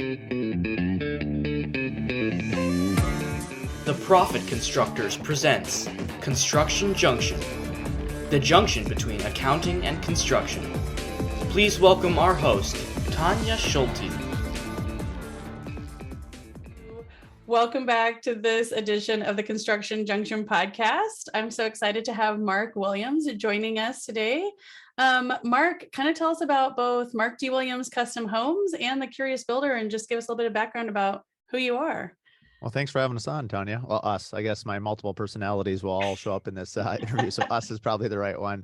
The Profit Constructors presents Construction Junction, the junction between accounting and construction. Please welcome our host, Tanya Schulte. Welcome back to this edition of the Construction Junction Podcast. I'm so excited to have Mark Williams joining us today. Mark, kind of tell us about both Mark D. Williams Custom Homes and the Curious Builder, and just give us a little bit of background about who you are. Well, thanks for having us on, Tanya. Well, us, I guess my multiple personalities will all show up in this interview. So us is probably the right one.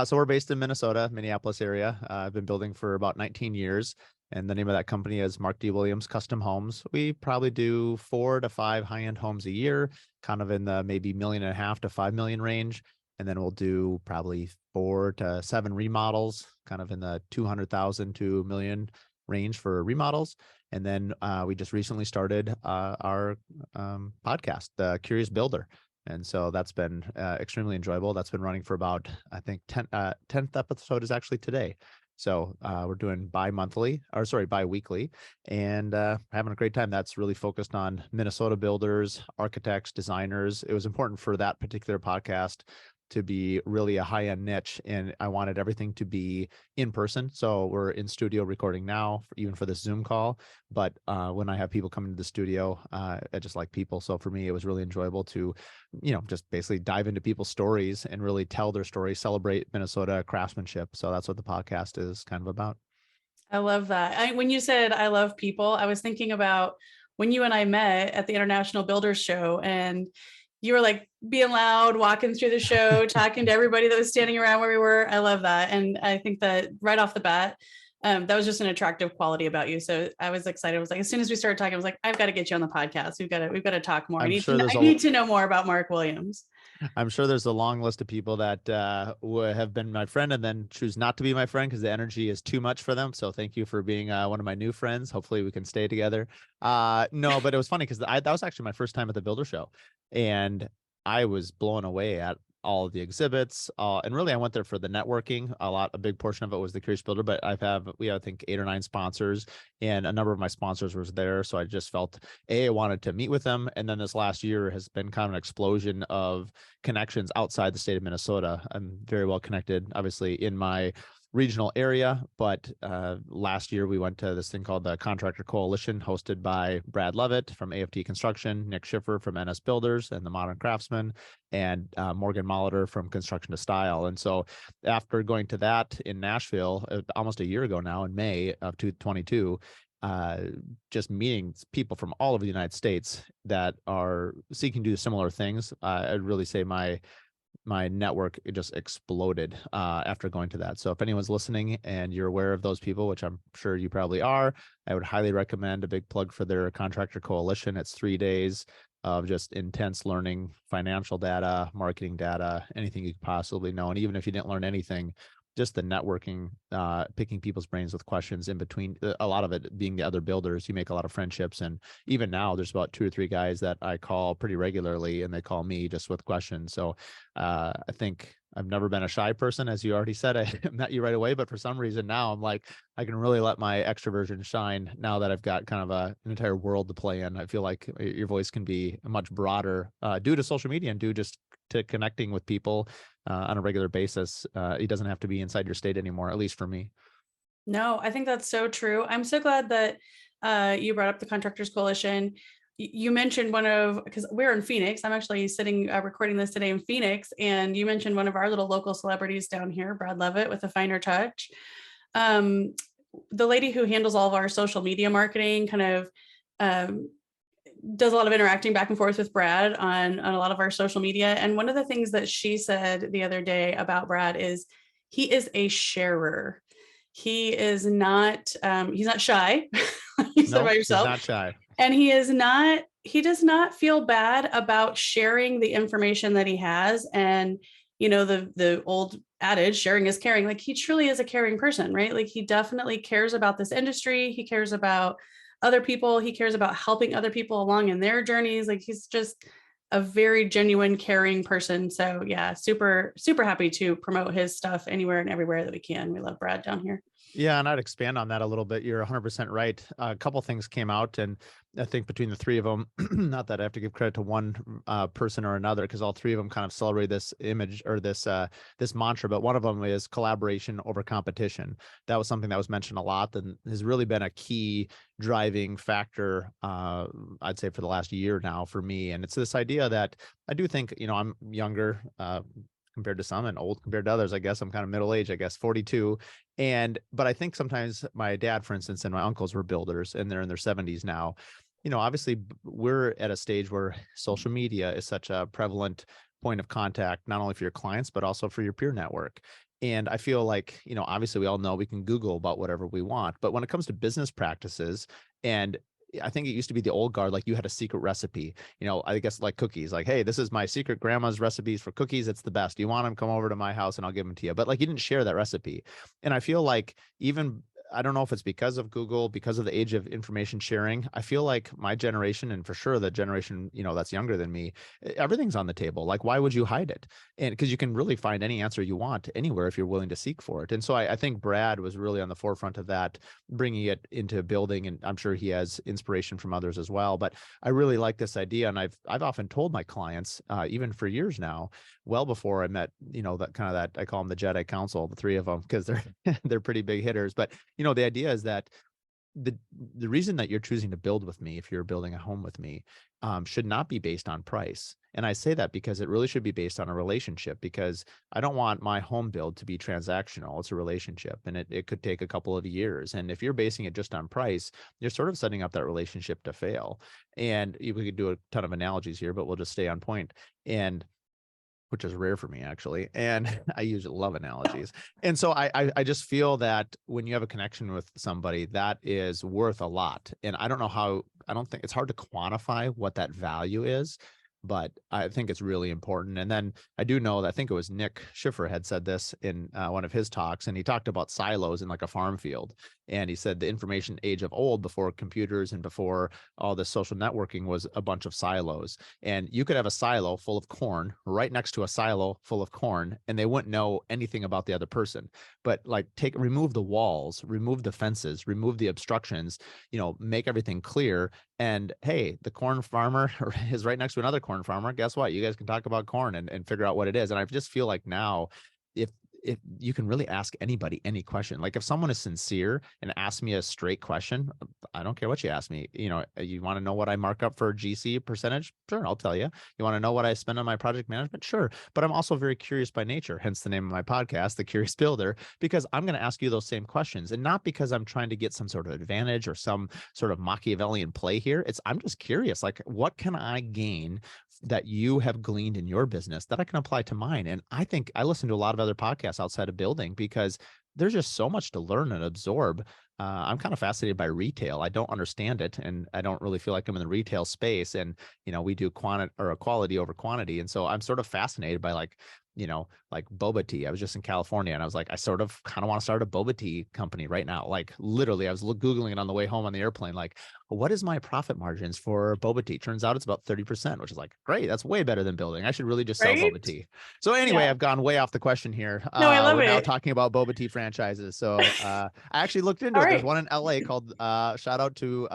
So we're based in Minnesota, Minneapolis area. I've been building for about 19 years. And the name of that company is Mark D. Williams Custom Homes. We probably do 4 to 5 high-end homes a year, kind of in the maybe $1.5 million to $5 million range. And then we'll do probably 4 to 7 remodels, kind of in the 200,000 to $1 million range for remodels. And then we just recently started our podcast, the Curious Builder. And so that's been extremely enjoyable. That's been running for about, I think, 10th episode is actually today. So we're doing bi-weekly and having a great time. That's really focused on Minnesota builders, architects, designers. It was important for that particular podcast to be really a high-end niche, and I wanted everything to be in person. So we're in studio recording now, even for this Zoom call. But when I have people come into the studio, I just like people. So for me, it was really enjoyable to, just basically dive into people's stories and really tell their stories, celebrate Minnesota craftsmanship. So that's what the podcast is kind of about. I love that. When you said I love people, I was thinking about when you and I met at the International Builders Show, and you were like being loud, walking through the show, talking to everybody that was standing around where we were. I love that. And I think that right off the bat, that was just an attractive quality about you. So I was excited. I was like, as soon as we started talking, I was like, I've got to get you on the podcast. We've got to talk more. I need to know more about Mark Williams. I'm sure there's a long list of people that have been my friend and then choose not to be my friend because the energy is too much for them. So thank you for being one of my new friends. Hopefully we can stay together. No, but it was funny because that was actually my first time at the Builder Show. And I was blown away at all of the exhibits. And really, I went there for the networking. A big portion of it was the Curious Builder, but we have, I think, 8 or 9 sponsors, and a number of my sponsors was there. So I just felt, I wanted to meet with them. And then this last year has been kind of an explosion of connections outside the state of Minnesota. I'm very well connected, obviously, in my regional area, but last year we went to this thing called the Contractor Coalition, hosted by Brad Levitt from AFT Construction, Nick Schiffer from NS Builders and the Modern Craftsman, and Morgan Molitor from Construction to Style. And so after going to that in Nashville almost a year ago now, in May of 2022, just meeting people from all over the United States that are seeking to do similar things, I'd really say my network just exploded after going to that. So if anyone's listening and you're aware of those people, which I'm sure you probably are, I would highly recommend a big plug for their Contractor Coalition. It's 3 days of just intense learning, financial data, marketing data, anything you could possibly know. And even if you didn't learn anything, just the networking, picking people's brains with questions in between, a lot of it being the other builders, you make a lot of friendships. And even now there's about 2 or 3 guys that I call pretty regularly and they call me just with questions. So I think I've never been a shy person, as you already said. I met you right away, but for some reason now I'm like, I can really let my extroversion shine now that I've got kind of an entire world to play in. I feel like your voice can be much broader due to social media and due just to connecting with people on a regular basis. It doesn't have to be inside your state anymore, at least for me. No, I think that's so true. I'm so glad that you brought up the Contractors Coalition. You mentioned because we're in Phoenix. I'm actually sitting recording this today in Phoenix, and you mentioned one of our little local celebrities down here, Brad Levitt with A Finer Touch. The lady who handles all of our social media marketing kind of does a lot of interacting back and forth with Brad on a lot of our social media. And one of the things that she said the other day about Brad is he is a sharer. He is not, he's not shy. You said about yourself. He's not shy. And he does not feel bad about sharing the information that he has. And, the old adage, sharing is caring. Like, he truly is a caring person, right? Like, he definitely cares about this industry. He cares about other people. He cares about helping other people along in their journeys. Like, he's just a very genuine, caring person. So yeah, super, super happy to promote his stuff anywhere and everywhere that we can. We love Brad down here. Yeah, and I'd expand on that a little bit. You're 100% right. A couple things came out, and I think between the three of them, not that I have to give credit to one person or another, because all three of them kind of celebrate this image or this mantra. But one of them is collaboration over competition. That was something that was mentioned a lot, and has really been a key driving factor, I'd say, for the last year now for me. And it's this idea that I do think, I'm younger compared to some and old compared to others. I guess I'm kind of middle age, I guess 42. But I think sometimes my dad, for instance, and my uncles were builders, and they're in their 70s now. Obviously we're at a stage where social media is such a prevalent point of contact, not only for your clients, but also for your peer network. And I feel like, obviously we all know we can Google about whatever we want, but when it comes to business practices, and I think it used to be the old guard, like you had a secret recipe, I guess like cookies, like, hey, this is my secret grandma's recipes for cookies. It's the best. You want them, come over to my house and I'll give them to you. But like, you didn't share that recipe. And I feel like I don't know if it's because of Google, because of the age of information sharing. I feel like my generation, and for sure the generation, that's younger than me, everything's on the table. Like, why would you hide it? And because you can really find any answer you want anywhere if you're willing to seek for it. And so I think Brad was really on the forefront of that, bringing it into building. And I'm sure he has inspiration from others as well. But I really like this idea. And I've often told my clients, even for years now, well before I met, that I call them the Jedi Council, the three of them, because they're pretty big hitters. But the idea is that the reason that you're choosing to build with me, if you're building a home with me, should not be based on price. And I say that because it really should be based on a relationship, because I don't want my home build to be transactional. It's a relationship, and it could take a couple of years. And if you're basing it just on price, you're sort of setting up that relationship to fail. And we could do a ton of analogies here, but we'll just stay on point. And which is rare for me, actually. And I usually love analogies. And so I just feel that when you have a connection with somebody, that is worth a lot. And I don't think it's hard to quantify what that value is, but I think it's really important. And then I do know that I think it was Nick Schiffer had said this in one of his talks, and he talked about silos in like a farm field. And he said the information age of old, before computers and before all this social networking, was a bunch of silos. And you could have a silo full of corn right next to a silo full of corn, and they wouldn't know anything about the other person. But like remove the walls, remove the fences, remove the obstructions, make everything clear. And hey, the corn farmer is right next to another corn farmer. Guess what? You guys can talk about corn and figure out what it is. And I just feel like now, if you can really ask anybody any question, like if someone is sincere and asks me a straight question, I don't care what you ask me. You want to know what I mark up for GC percentage? Sure, I'll tell you. You want to know what I spend on my project management? Sure. But I'm also very curious by nature, hence the name of my podcast, The Curious Builder, because I'm going to ask you those same questions, and not because I'm trying to get some sort of advantage or some sort of Machiavellian play here. I'm just curious, like, what can I gain that you have gleaned in your business that I can apply to mine? And I think I listen to a lot of other podcasts outside of building, because there's just so much to learn and absorb. I'm kind of fascinated by retail. I don't understand it, and I don't really feel like I'm in the retail space. And we do quality over quantity, and so I'm sort of fascinated by like boba tea. I was just in California, and I was like, I sort of kind of want to start a boba tea company right now. Like literally, I was Googling it on the way home on the airplane. Like, what is my profit margins for boba tea? Turns out it's about 30%, which is like, great. That's way better than building. I should really just sell boba tea. So anyway, yeah. I've gone way off the question here. No, I love we're it. Now talking about boba tea franchises. So I actually looked into it. There's one in LA called shout out to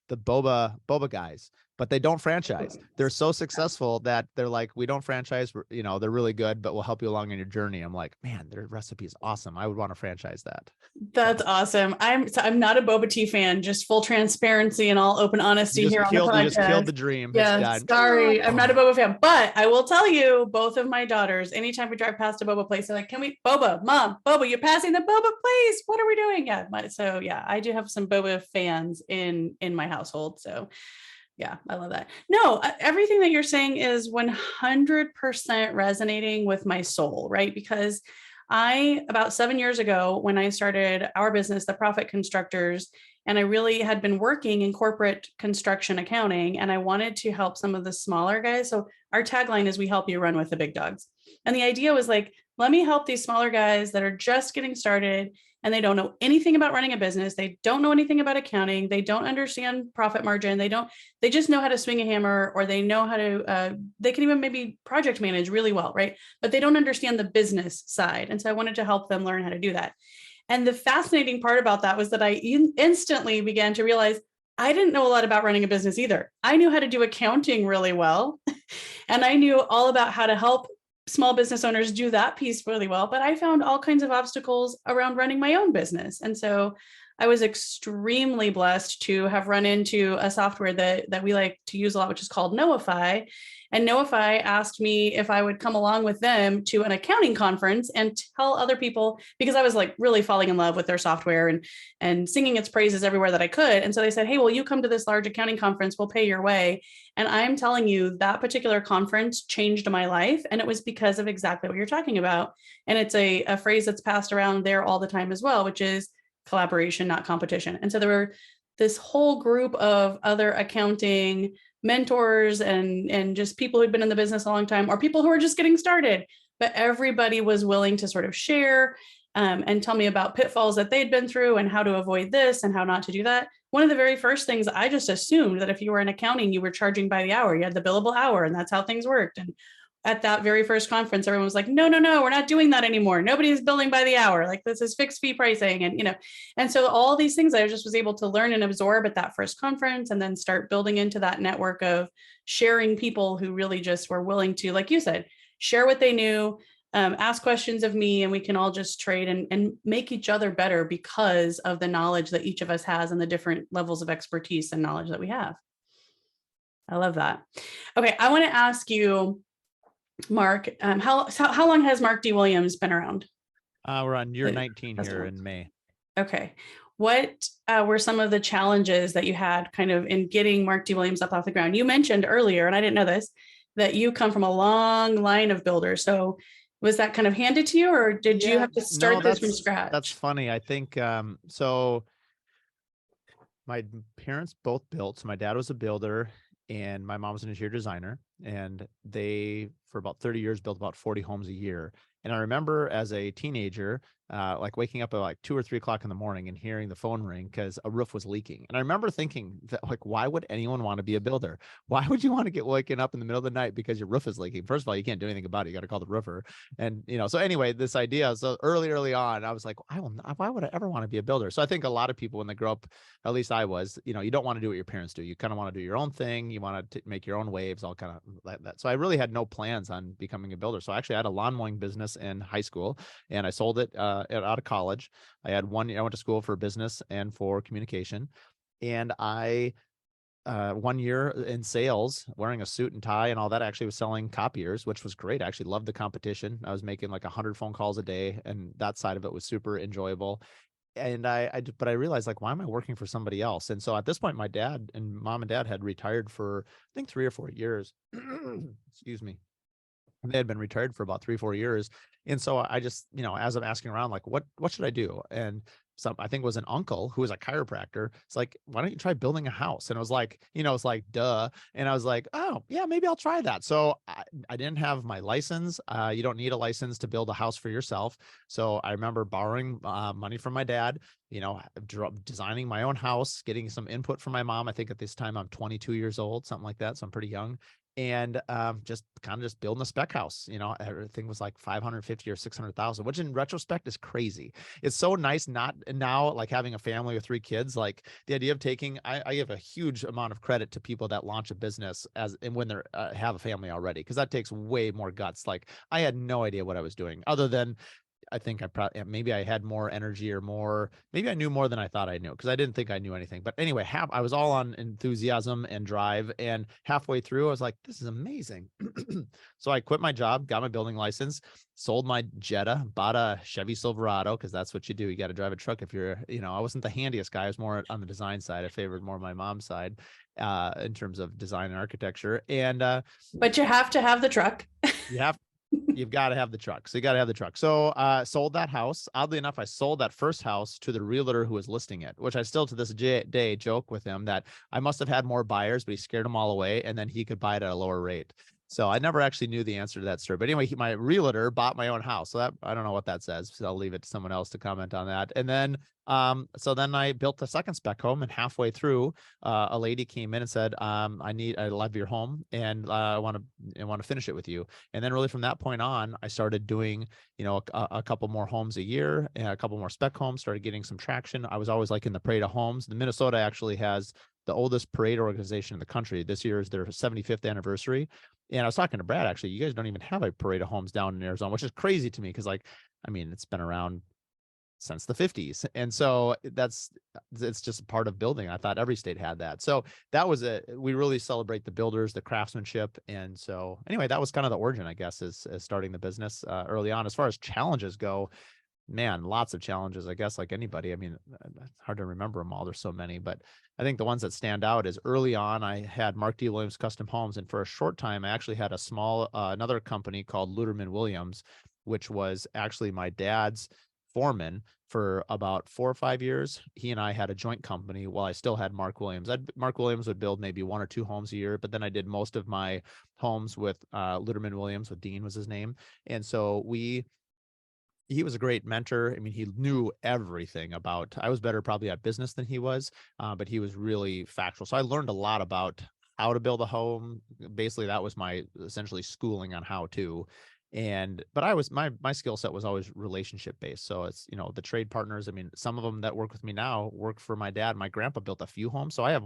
the boba guys, but they don't franchise. They're so successful that they're like, we don't franchise. They're really good, but we'll help you along in your journey. I'm like, man, their recipe is awesome. I would want to franchise that. That's awesome. I'm not a boba tea fan, just full transparency and all open honesty here on the podcast. You just killed the dream. Yeah, sorry. I'm not a boba fan, but I will tell you, both of my daughters, anytime we drive past a boba place, they're like, can we boba, mom, boba, you're passing the boba place. What are we doing? Yeah. So yeah, I do have some boba fans in my household. So yeah, I love that. No, everything that you're saying is 100% resonating with my soul, right? Because about 7 years ago, when I started our business, the Profit Constructors, and I really had been working in corporate construction accounting, and I wanted to help some of the smaller guys. So our tagline is, we help you run with the big dogs. And the idea was like, let me help these smaller guys that are just getting started and they don't know anything about running a business. They don't know anything about accounting. They don't understand profit margin. They just know how to swing a hammer, or they know how to, they can even maybe project manage really well, right? But they don't understand the business side. And so I wanted to help them learn how to do that. And the fascinating part about that was that I instantly began to realize I didn't know a lot about running a business either. I knew how to do accounting really well. And I knew all about how to help small business owners do that piece really well. But I found all kinds of obstacles around running my own business. And so I was extremely blessed to have run into a software that we like to use a lot, which is called Knowify. And Knowify asked me if I would come along with them to an accounting conference and tell other people, because I was like really falling in love with their software and singing its praises everywhere that I could. And so they said, hey, well, you come to this large accounting conference, we'll pay your way. And I'm telling you, that particular conference changed my life. And it was because of exactly what you're talking about. And it's a phrase that's passed around there all the time as well, which is collaboration, not competition. And so there were this whole group of other accounting mentors and just people who'd been in the business a long time, or people who are just getting started, but everybody was willing to sort of share and tell me about pitfalls that they'd been through and how to avoid this and how not to do that. One of the very first things, I just assumed that if you were in accounting, you were charging by the hour, you had the billable hour, and that's how things worked. And at that very first conference, everyone was like, no, we're not doing that anymore. Nobody's billing by the hour. Like, this is fixed fee pricing. And so all these things I just was able to learn and absorb at that first conference, and then start building into that network of sharing people who really just were willing to, like you said, share what they knew, ask questions of me, and we can all just trade and make each other better because of the knowledge that each of us has and the different levels of expertise and knowledge that we have. I love that. Okay. I want to ask you, Mark, how long has Mark D. Williams been around? We're on year 19 here in May. Okay. What were some of the challenges that you had kind of in getting Mark D. Williams up off the ground? You mentioned earlier, and I didn't know this, that you come from a long line of builders. So was that kind of handed to you, or did you have to start this from scratch? That's funny. I think, so my parents both built. So my dad was a builder and my mom was an interior designer, and they, for about 30 years, built about 40 homes a year. And I remember as a teenager, like waking up at like 2 or 3 o'clock in the morning and hearing the phone ring because a roof was leaking. And I remember thinking that, like, why would anyone want to be a builder? Why would you want to get waken up in the middle of the night because your roof is leaking? First of all, you can't do anything about it. You got to call the roofer. And, so anyway, this idea, so early on, I was like, why would I ever want to be a builder? So I think a lot of people, when they grow up, at least I was, you don't want to do what your parents do. You kind of want to do your own thing. You want to make your own waves, all kind of like that. So I really had no plans on becoming a builder. So I actually had a lawn mowing business in high school, and I sold it out of college. I had 1 year, I went to school for business and for communication. And I, 1 year in sales, wearing a suit and tie and all that, actually was selling copiers, which was great. I actually loved the competition. I was making like 100 phone calls a day, and that side of it was super enjoyable. And but I realized, like, why am I working for somebody else? And so at this point, my dad and mom and dad had retired for, I think, 3 or 4 years. Excuse me. They had been retired for about 3 or 4 years. And so I just, as I'm asking around, like, what should I do? And I think it was an uncle who was a chiropractor. It's like, why don't you try building a house? And it was like, it's like, duh. And I was like, oh yeah, maybe I'll try that. So I didn't have my license. You don't need a license to build a house for yourself. So I remember borrowing money from my dad, designing my own house, getting some input from my mom. I think at this time I'm 22 years old, something like that. So I'm pretty young. And just building a spec house. Everything was like 550 or 600,000, which in retrospect is crazy. It's so nice not now, like, having a family with 3 kids, like the idea of taking, I give a huge amount of credit to people that launch a business and when they're have a family already, because that takes way more guts. Like, I had no idea what I was doing, other than I think maybe I had more energy, or maybe I knew more than I thought I knew, because I didn't think I knew anything. But anyway, I was all on enthusiasm and drive. And halfway through, I was like, this is amazing. So I quit my job, got my building license, sold my Jetta, bought a Chevy Silverado, because that's what you do. You got to drive a truck if you're, I wasn't the handiest guy. I was more on the design side. I favored more my mom's side in terms of design and architecture. And but you have to have the truck. You've got to have the truck. So you got to have the truck. So sold that house. Oddly enough, I sold that first house to the realtor who was listing it, which I still to this day joke with him that I must have had more buyers, but he scared them all away, and then he could buy it at a lower rate. So I never actually knew the answer to that story. But anyway, my realtor bought my own house. So that, I don't know what that says. So I'll leave it to someone else to comment on that. And then, so then I built a second spec home, and halfway through, a lady came in and said, I love your home, and I want to finish it with you. And then really from that point on, I started doing, a couple more homes a year, and a couple more spec homes, started getting some traction. I was always like in the parade of homes. The Minnesota actually has the oldest parade organization in the country. This year is their 75th anniversary. And I was talking to Brad, actually, you guys don't even have a parade of homes down in Arizona, which is crazy to me because, it's been around since the 50s. And so it's just a part of building. I thought every state had that. So that was we really celebrate the builders, the craftsmanship. And so anyway, that was kind of the origin, I guess, is starting the business early on. As far as challenges go, man, lots of challenges, I guess, like anybody. It's hard to remember them all. There's so many, but I think the ones that stand out is early on, I had Mark D. Williams Custom Homes. And for a short time, I actually had a small, another company called Luderman Williams, which was actually my dad's foreman for about 4 or 5 years. He and I had a joint company while I still had Mark Williams. Mark Williams would build maybe 1 or 2 homes a year, but then I did most of my homes with Luderman Williams, with Dean was his name. And so he was a great mentor. He knew everything about, I was better probably at business than he was, but he was really factual. So I learned a lot about how to build a home. Basically, that was my essentially schooling on how to. But I was, my skill set was always relationship based. So it's, the trade partners, some of them that work with me now work for my dad. My grandpa built a few homes. So I have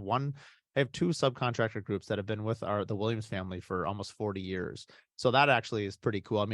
2 subcontractor groups that have been with the Williams family for almost 40 years. So that actually is pretty cool.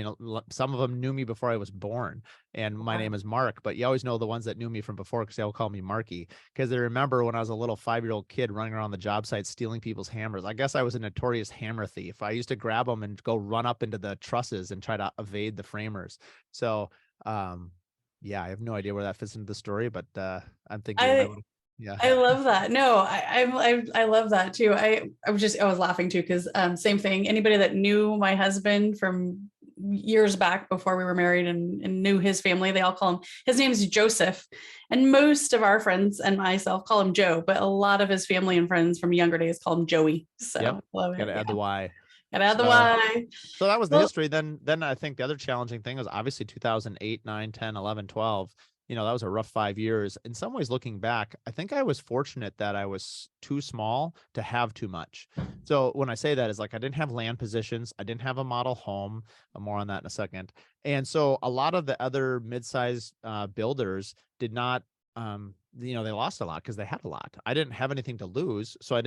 Some of them knew me before I was born, and my name is Mark, but you always know the ones that knew me from before because they all call me Marky, because they remember when I was a little 5-year-old kid running around the job site stealing people's hammers. I guess I was a notorious hammer thief. I used to grab them and go run up into the trusses and try to evade the framers. So, yeah, I have no idea where that fits into the story, but I'm thinking. Yeah, I love that. No, I love that too. I was laughing too because same thing. Anybody that knew my husband from years back before we were married and knew his family, they all call him. His name's Joseph, and most of our friends and myself call him Joe. But a lot of his family and friends from younger days call him Joey. So yep. Love it. Gotta add the Y. Gotta add the Y. So that was the history. Then I think the other challenging thing was obviously 2008, 9, 10, 11, 12. That was a rough 5 years. In some ways, looking back, I think I was fortunate that I was too small to have too much. So when I say that, is like I didn't have land positions. I didn't have a model home. More on that in a second. And so a lot of the other mid-sized builders did not, they lost a lot because they had a lot. I didn't have anything to lose. So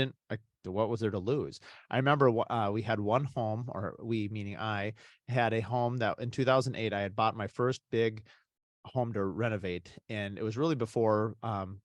what was there to lose? I remember we had one home, or we, meaning I, had a home that in 2008, I had bought my first big home to renovate, and it was really before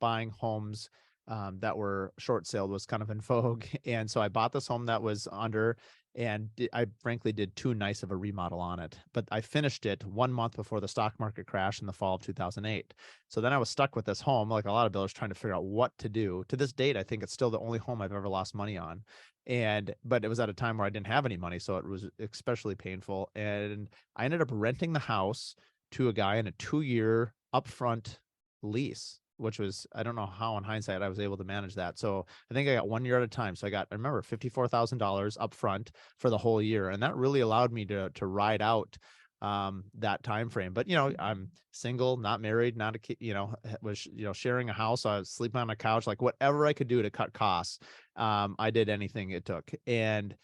buying homes that were short sale was kind of in vogue. And so I bought this home that was under, and I frankly did too nice of a remodel on it, but I finished it 1 month before the stock market crashed in the fall of 2008. So then I was stuck with this home, like a lot of builders, trying to figure out what to do. To this date, I think it's still the only home I've ever lost money on. But it was at a time where I didn't have any money, so it was especially painful. And I ended up renting the house to a guy in a 2-year upfront lease, which was, I don't know how in hindsight I was able to manage that. So I think I got 1 year at a time. So I remember $54,000 upfront for the whole year. And that really allowed me to ride out that time frame. But, I'm single, not married, not a kid, was, sharing a house. So I was sleeping on a couch, like whatever I could do to cut costs. I did anything it took. And,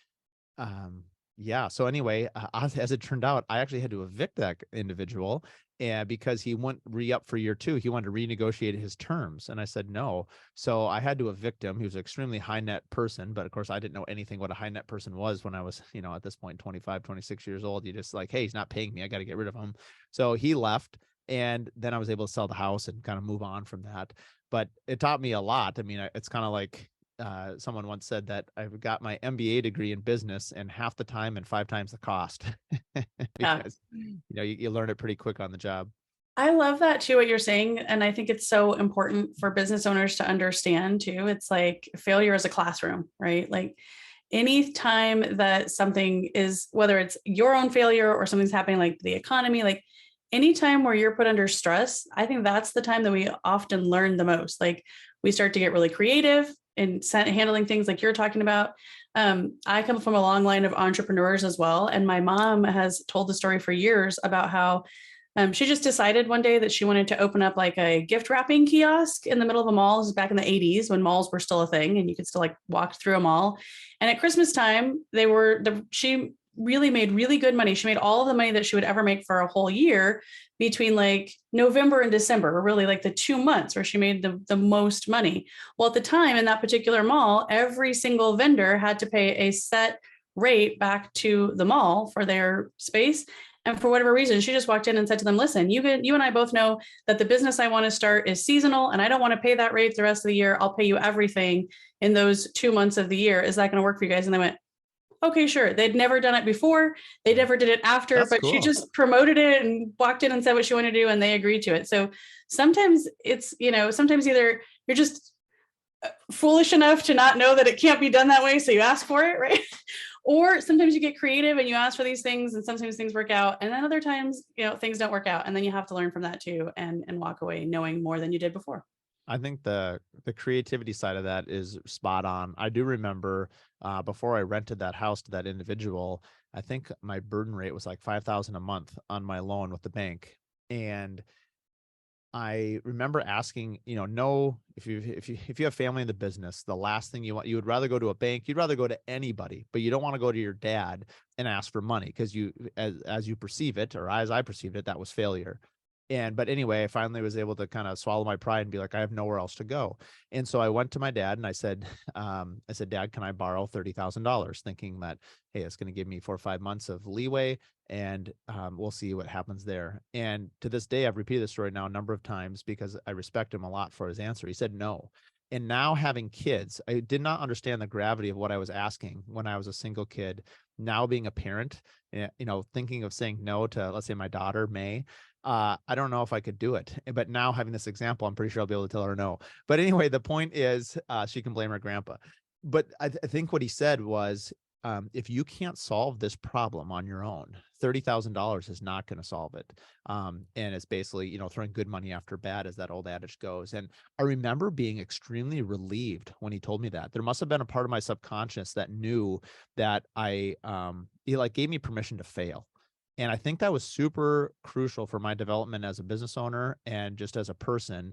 yeah. So anyway, as it turned out, I actually had to evict that individual, and because he wouldn't re-up for year 2, he wanted to renegotiate his terms. And I said, no. So I had to evict him. He was an extremely high net person, but of course I didn't know anything what a high net person was when I was, at this point, 25, 26 years old. You just like, hey, he's not paying me. I got to get rid of him. So he left, and then I was able to sell the house and kind of move on from that. But it taught me a lot. It's kind of like, someone once said that I've got my MBA degree in business and half the time and 5 times the cost because, you learn it pretty quick on the job. I love that too, what you're saying. And I think it's so important for business owners to understand too. It's like failure is a classroom, right? Like any time that something is, whether it's your own failure or something's happening like the economy, like anytime where you're put under stress, I think that's the time that we often learn the most. Like we start to get really creative. in handling things like you're talking about. I come from a long line of entrepreneurs as well. And my mom has told the story for years about how she just decided one day that she wanted to open up like a gift wrapping kiosk in the middle of a mall. This was back in the 80s when malls were still a thing and you could still like walk through a mall. And at Christmas time, she really made really good money. She made all of the money that she would ever make for a whole year between like November and December, were really like the 2 months where she made the most money. Well, at the time in that particular mall, every single vendor had to pay a set rate back to the mall for their space. And for whatever reason, she just walked in and said to them, listen, you and I both know that the business I want to start is seasonal and I don't want to pay that rate the rest of the year. I'll pay you everything in those 2 months of the year. Is that going to work for you guys? And they went, okay, sure. They'd never done it before. They never did it after, That's but cool. She just promoted it and walked in and said what she wanted to do and they agreed to it. So sometimes it's, sometimes either you're just foolish enough to not know that it can't be done that way. So you ask for it, right? Or sometimes you get creative and you ask for these things and sometimes things work out. And then other times, things don't work out. And then you have to learn from that too and walk away knowing more than you did before. I think the creativity side of that is spot on. I do remember before I rented that house to that individual, I think my burden rate was like $5,000 a month on my loan with the bank. And I remember asking, if you have family in the business, the last thing you would rather go to a bank, you'd rather go to anybody, but you don't want to go to your dad and ask for money because as you perceive it, or as I perceived it, that was failure. But anyway, I finally was able to kind of swallow my pride and be like, I have nowhere else to go. And so I went to my dad and I said, Dad, can I borrow $30,000? Thinking that, hey, it's going to give me 4 or 5 months of leeway and we'll see what happens there. And to this day, I've repeated this story now a number of times because I respect him a lot for his answer. He said no. And now having kids, I did not understand the gravity of what I was asking when I was a single kid. Now being a parent, thinking of saying no to, let's say, my daughter, May, I don't know if I could do it, but now having this example, I'm pretty sure I'll be able to tell her no. But anyway, the point is she can blame her grandpa. But I think what he said was, if you can't solve this problem on your own, $30,000 is not going to solve it. And it's basically, throwing good money after bad, as that old adage goes. And I remember being extremely relieved when he told me that. There must have been a part of my subconscious that knew that he gave me permission to fail. And I think that was super crucial for my development as a business owner and just as a person.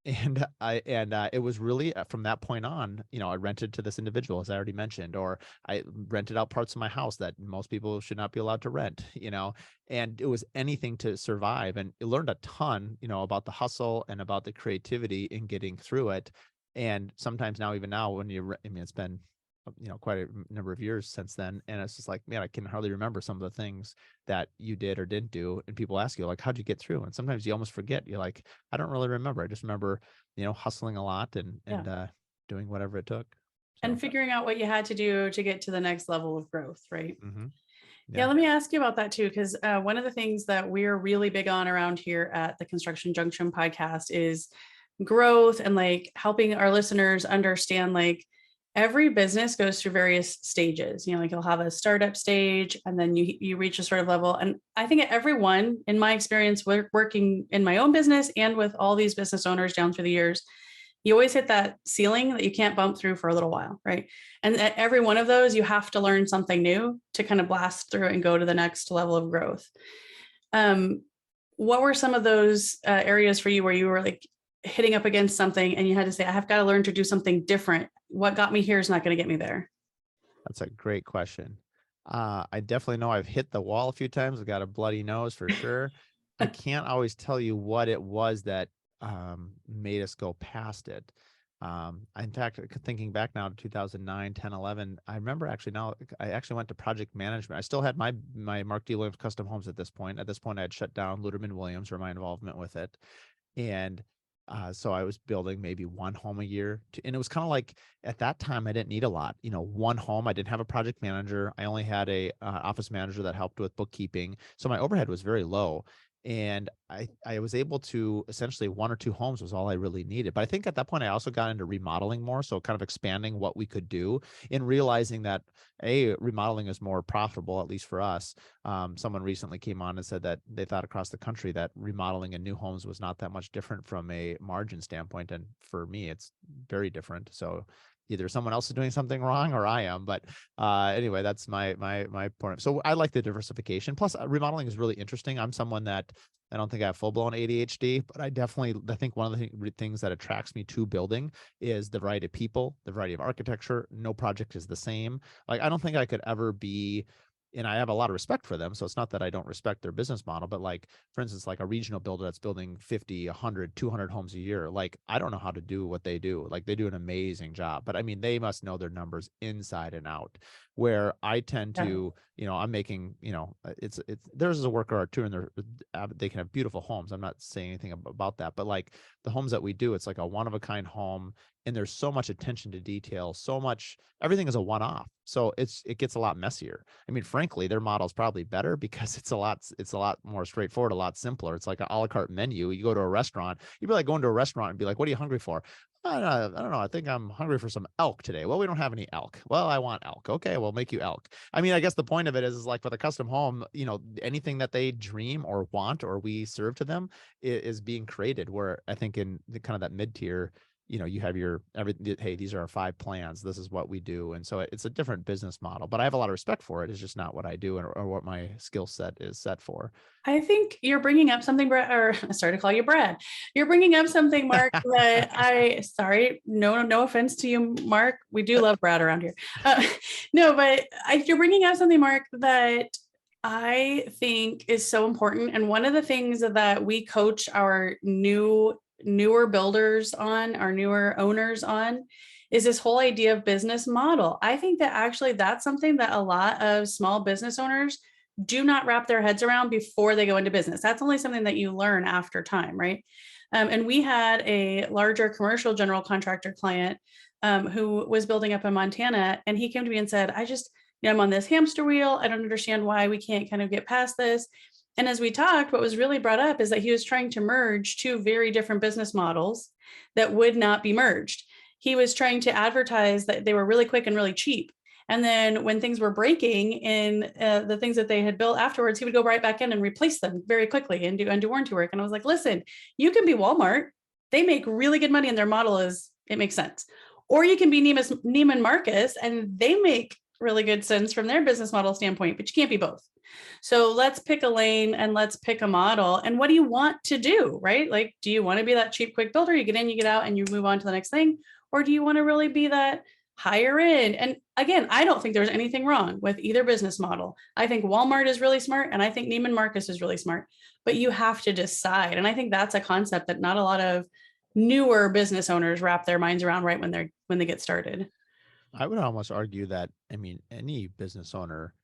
And it was really from that point on, I rented to this individual, as I already mentioned, or I rented out parts of my house that most people should not be allowed to rent, and it was anything to survive. And I learned a ton, about the hustle and about the creativity in getting through it. And sometimes now, even now, when it's been, quite a number of years since then. And it's just like, man, I can hardly remember some of the things that you did or didn't do. And people ask you like, how'd you get through? And sometimes you almost forget. You're like, I don't really remember. I just remember, hustling a lot and doing whatever it took. So. And figuring out what you had to do to get to the next level of growth, right? Mm-hmm. Yeah, let me ask you about that too, because one of the things that we're really big on around here at the Construction Junction podcast is growth and like helping our listeners understand like every business goes through various stages. Like you'll have a startup stage and then you reach a sort of level. And I think everyone, in my experience, working in my own business and with all these business owners down through the years, you always hit that ceiling that you can't bump through for a little while, right? And at every one of those, you have to learn something new to kind of blast through and go to the next level of growth. What were some of those areas for you where you were like hitting up against something and you had to say, I have got to learn to do something different? What got me here is not going to get me there. That's a great question. I definitely know I've hit the wall a few times. I've got a bloody nose for sure. I can't always tell you what it was that made us go past it. In fact, thinking back now to 2009, 10, 11, I remember I actually went to project management. I still had my Mark D. Williams Custom Homes at this point. At this point, I had shut down Luderman Williams for my involvement with it. And so I was building maybe one home a year. And it was kind of like, at that time, I didn't need a lot. One home. I didn't have a project manager. I only had a office manager that helped with bookkeeping. So my overhead was very low. And I was able to essentially 1 or 2 homes was all I really needed. But I think at that point, I also got into remodeling more. So kind of expanding what we could do and realizing that remodeling is more profitable, at least for us. Someone recently came on and said that they thought across the country that remodeling and new homes was not that much different from a margin standpoint. And for me, it's very different. So either someone else is doing something wrong or I am. But anyway, that's my point. So I like the diversification. Plus, remodeling is really interesting. I'm someone that I don't think I have full blown ADHD, but I think one of the things that attracts me to building is the variety of people, the variety of architecture. No project is the same. Like, I don't think I could ever be, and I have a lot of respect for them. So it's not that I don't respect their business model, but like, for instance, like a regional builder that's building 50, 100, 200 homes a year. Like, I don't know how to do what they do. Like, they do an amazing job, but I mean, they must know their numbers inside and out, where I tend to, I'm making, theirs is a work of art too. And they can have beautiful homes. I'm not saying anything about that, but like the homes that we do, it's like a one of a kind home. And there's so much attention to detail, so much, everything is a one-off. So it gets a lot messier. I mean, frankly, their model is probably better because it's a lot more straightforward, a lot simpler. It's like an a la carte menu. You go to a restaurant, you'd be like going to a restaurant and be like, what are you hungry for? I don't know. I think I'm hungry for some elk today. Well, we don't have any elk. Well, I want elk. Okay, we'll make you elk. I mean, I guess the point of it is like with a custom home, anything that they dream or want or we serve to them is being created. Where I think in the kind of that mid-tier, you have hey, these are our 5 plans. This is what we do. And so it's a different business model, but I have a lot of respect for it. It's just not what I do or what my skill set is set for. I think you're bringing up something, Brad, or sorry to call you Brad. You're bringing up something, Mark, that no offense to you, Mark. We do love Brad around here. You're bringing up something, Mark, that I think is so important. And one of the things that we coach our newer builders on, our newer owners on, is this whole idea of business model. I think that actually that's something that a lot of small business owners do not wrap their heads around before they go into business. That's only something that you learn after time, right? And we had a larger commercial general contractor client who was building up in Montana, and he came to me and said, I'm on this hamster wheel. I don't understand why we can't kind of get past this. And as we talked, what was really brought up is that he was trying to merge 2 very different business models that would not be merged. He was trying to advertise that they were really quick and really cheap. And then when things were breaking in the things that they had built afterwards, he would go right back in and replace them very quickly and do warranty work. And I was like, listen, you can be Walmart. They make really good money and their model it makes sense. Or you can be Neiman Marcus and they make really good sense from their business model standpoint, but you can't be both. So let's pick a lane and let's pick a model. And what do you want to do, right? Like, do you want to be that cheap, quick builder? You get in, you get out, and you move on to the next thing. Or do you want to really be that higher end? And again, I don't think there's anything wrong with either business model. I think Walmart is really smart. And I think Neiman Marcus is really smart, but you have to decide. And I think that's a concept that not a lot of newer business owners wrap their minds around right when they get started. I would almost argue that, any business owner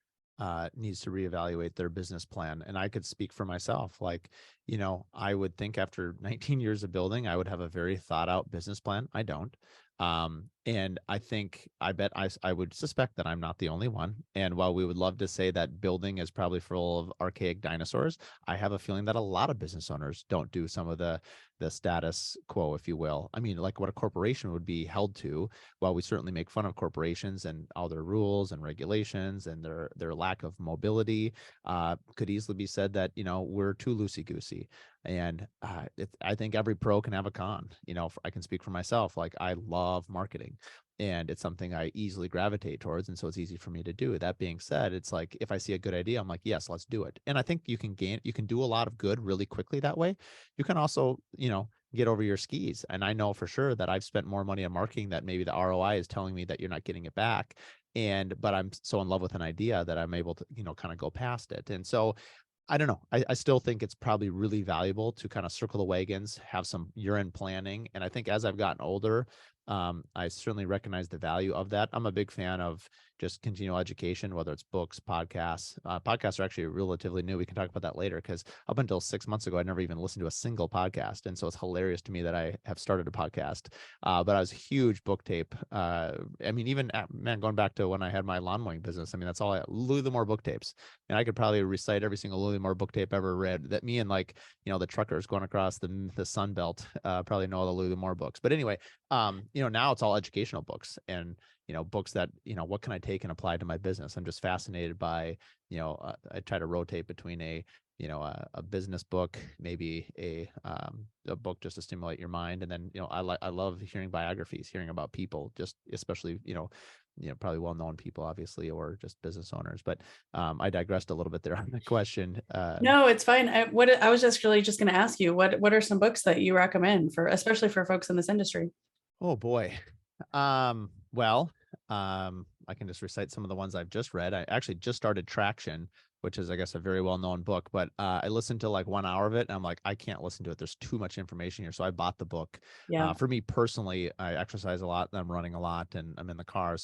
needs to reevaluate their business plan. And I could speak for myself. Like, I would think after 19 years of building, I would have a very thought out business plan. I don't. And I bet I would suspect that I'm not the only one. And while we would love to say that building is probably full of archaic dinosaurs, I have a feeling that a lot of business owners don't do some of the status quo, if you will. I mean, like what a corporation would be held to. While we certainly make fun of corporations and all their rules and regulations and their lack of mobility, could easily be said that, we're too loosey-goosey. And I think every pro can have a con. I can speak for myself. Like, I love marketing and it's something I easily gravitate towards. And so it's easy for me to do. That being said, it's like, if I see a good idea, I'm like, yes, let's do it. And I think you can do a lot of good really quickly that way. You can also, get over your skis. And I know for sure that I've spent more money on marketing that maybe the ROI is telling me that you're not getting it back. But I'm so in love with an idea that I'm able to, kind of go past it. And so I don't know. I still think it's probably really valuable to kind of circle the wagons, have some year-end planning. And I think as I've gotten older, I certainly recognize the value of that. I'm a big fan of just continual education, whether it's books, podcasts. Podcasts are actually relatively new. We can talk about that later, because up until 6 months ago, I never even listened to a single podcast. And so it's hilarious to me that I have started a podcast. But I was a huge book tape. I mean, even going back to when I had my lawn mowing business, I mean, that's all Louis L'Amour book tapes. And I could probably recite every single Louis L'Amour book tape ever read. That me and, like, the truckers going across the Sun Belt probably know the Louis L'Amour books. But anyway, now it's all educational books, and books that, what can I take and apply to my business? I'm just fascinated by, I try to rotate between a business book, maybe a book just to stimulate your mind. And then, I love hearing biographies, hearing about people, just especially, probably well-known people, obviously, or just business owners. But I digressed a little bit there on the question. No, it's fine. I was just going to ask you, what are some books that you recommend especially for folks in this industry? Oh boy. I can just recite some of the ones I've just read. I actually just started Traction, which is, I guess, a very well-known book, but I listened to like 1 hour of it and I'm like, I can't listen to it. There's too much information here. So I bought the book. Yeah. For me personally, I exercise a lot, and I'm running a lot, and I'm in the car.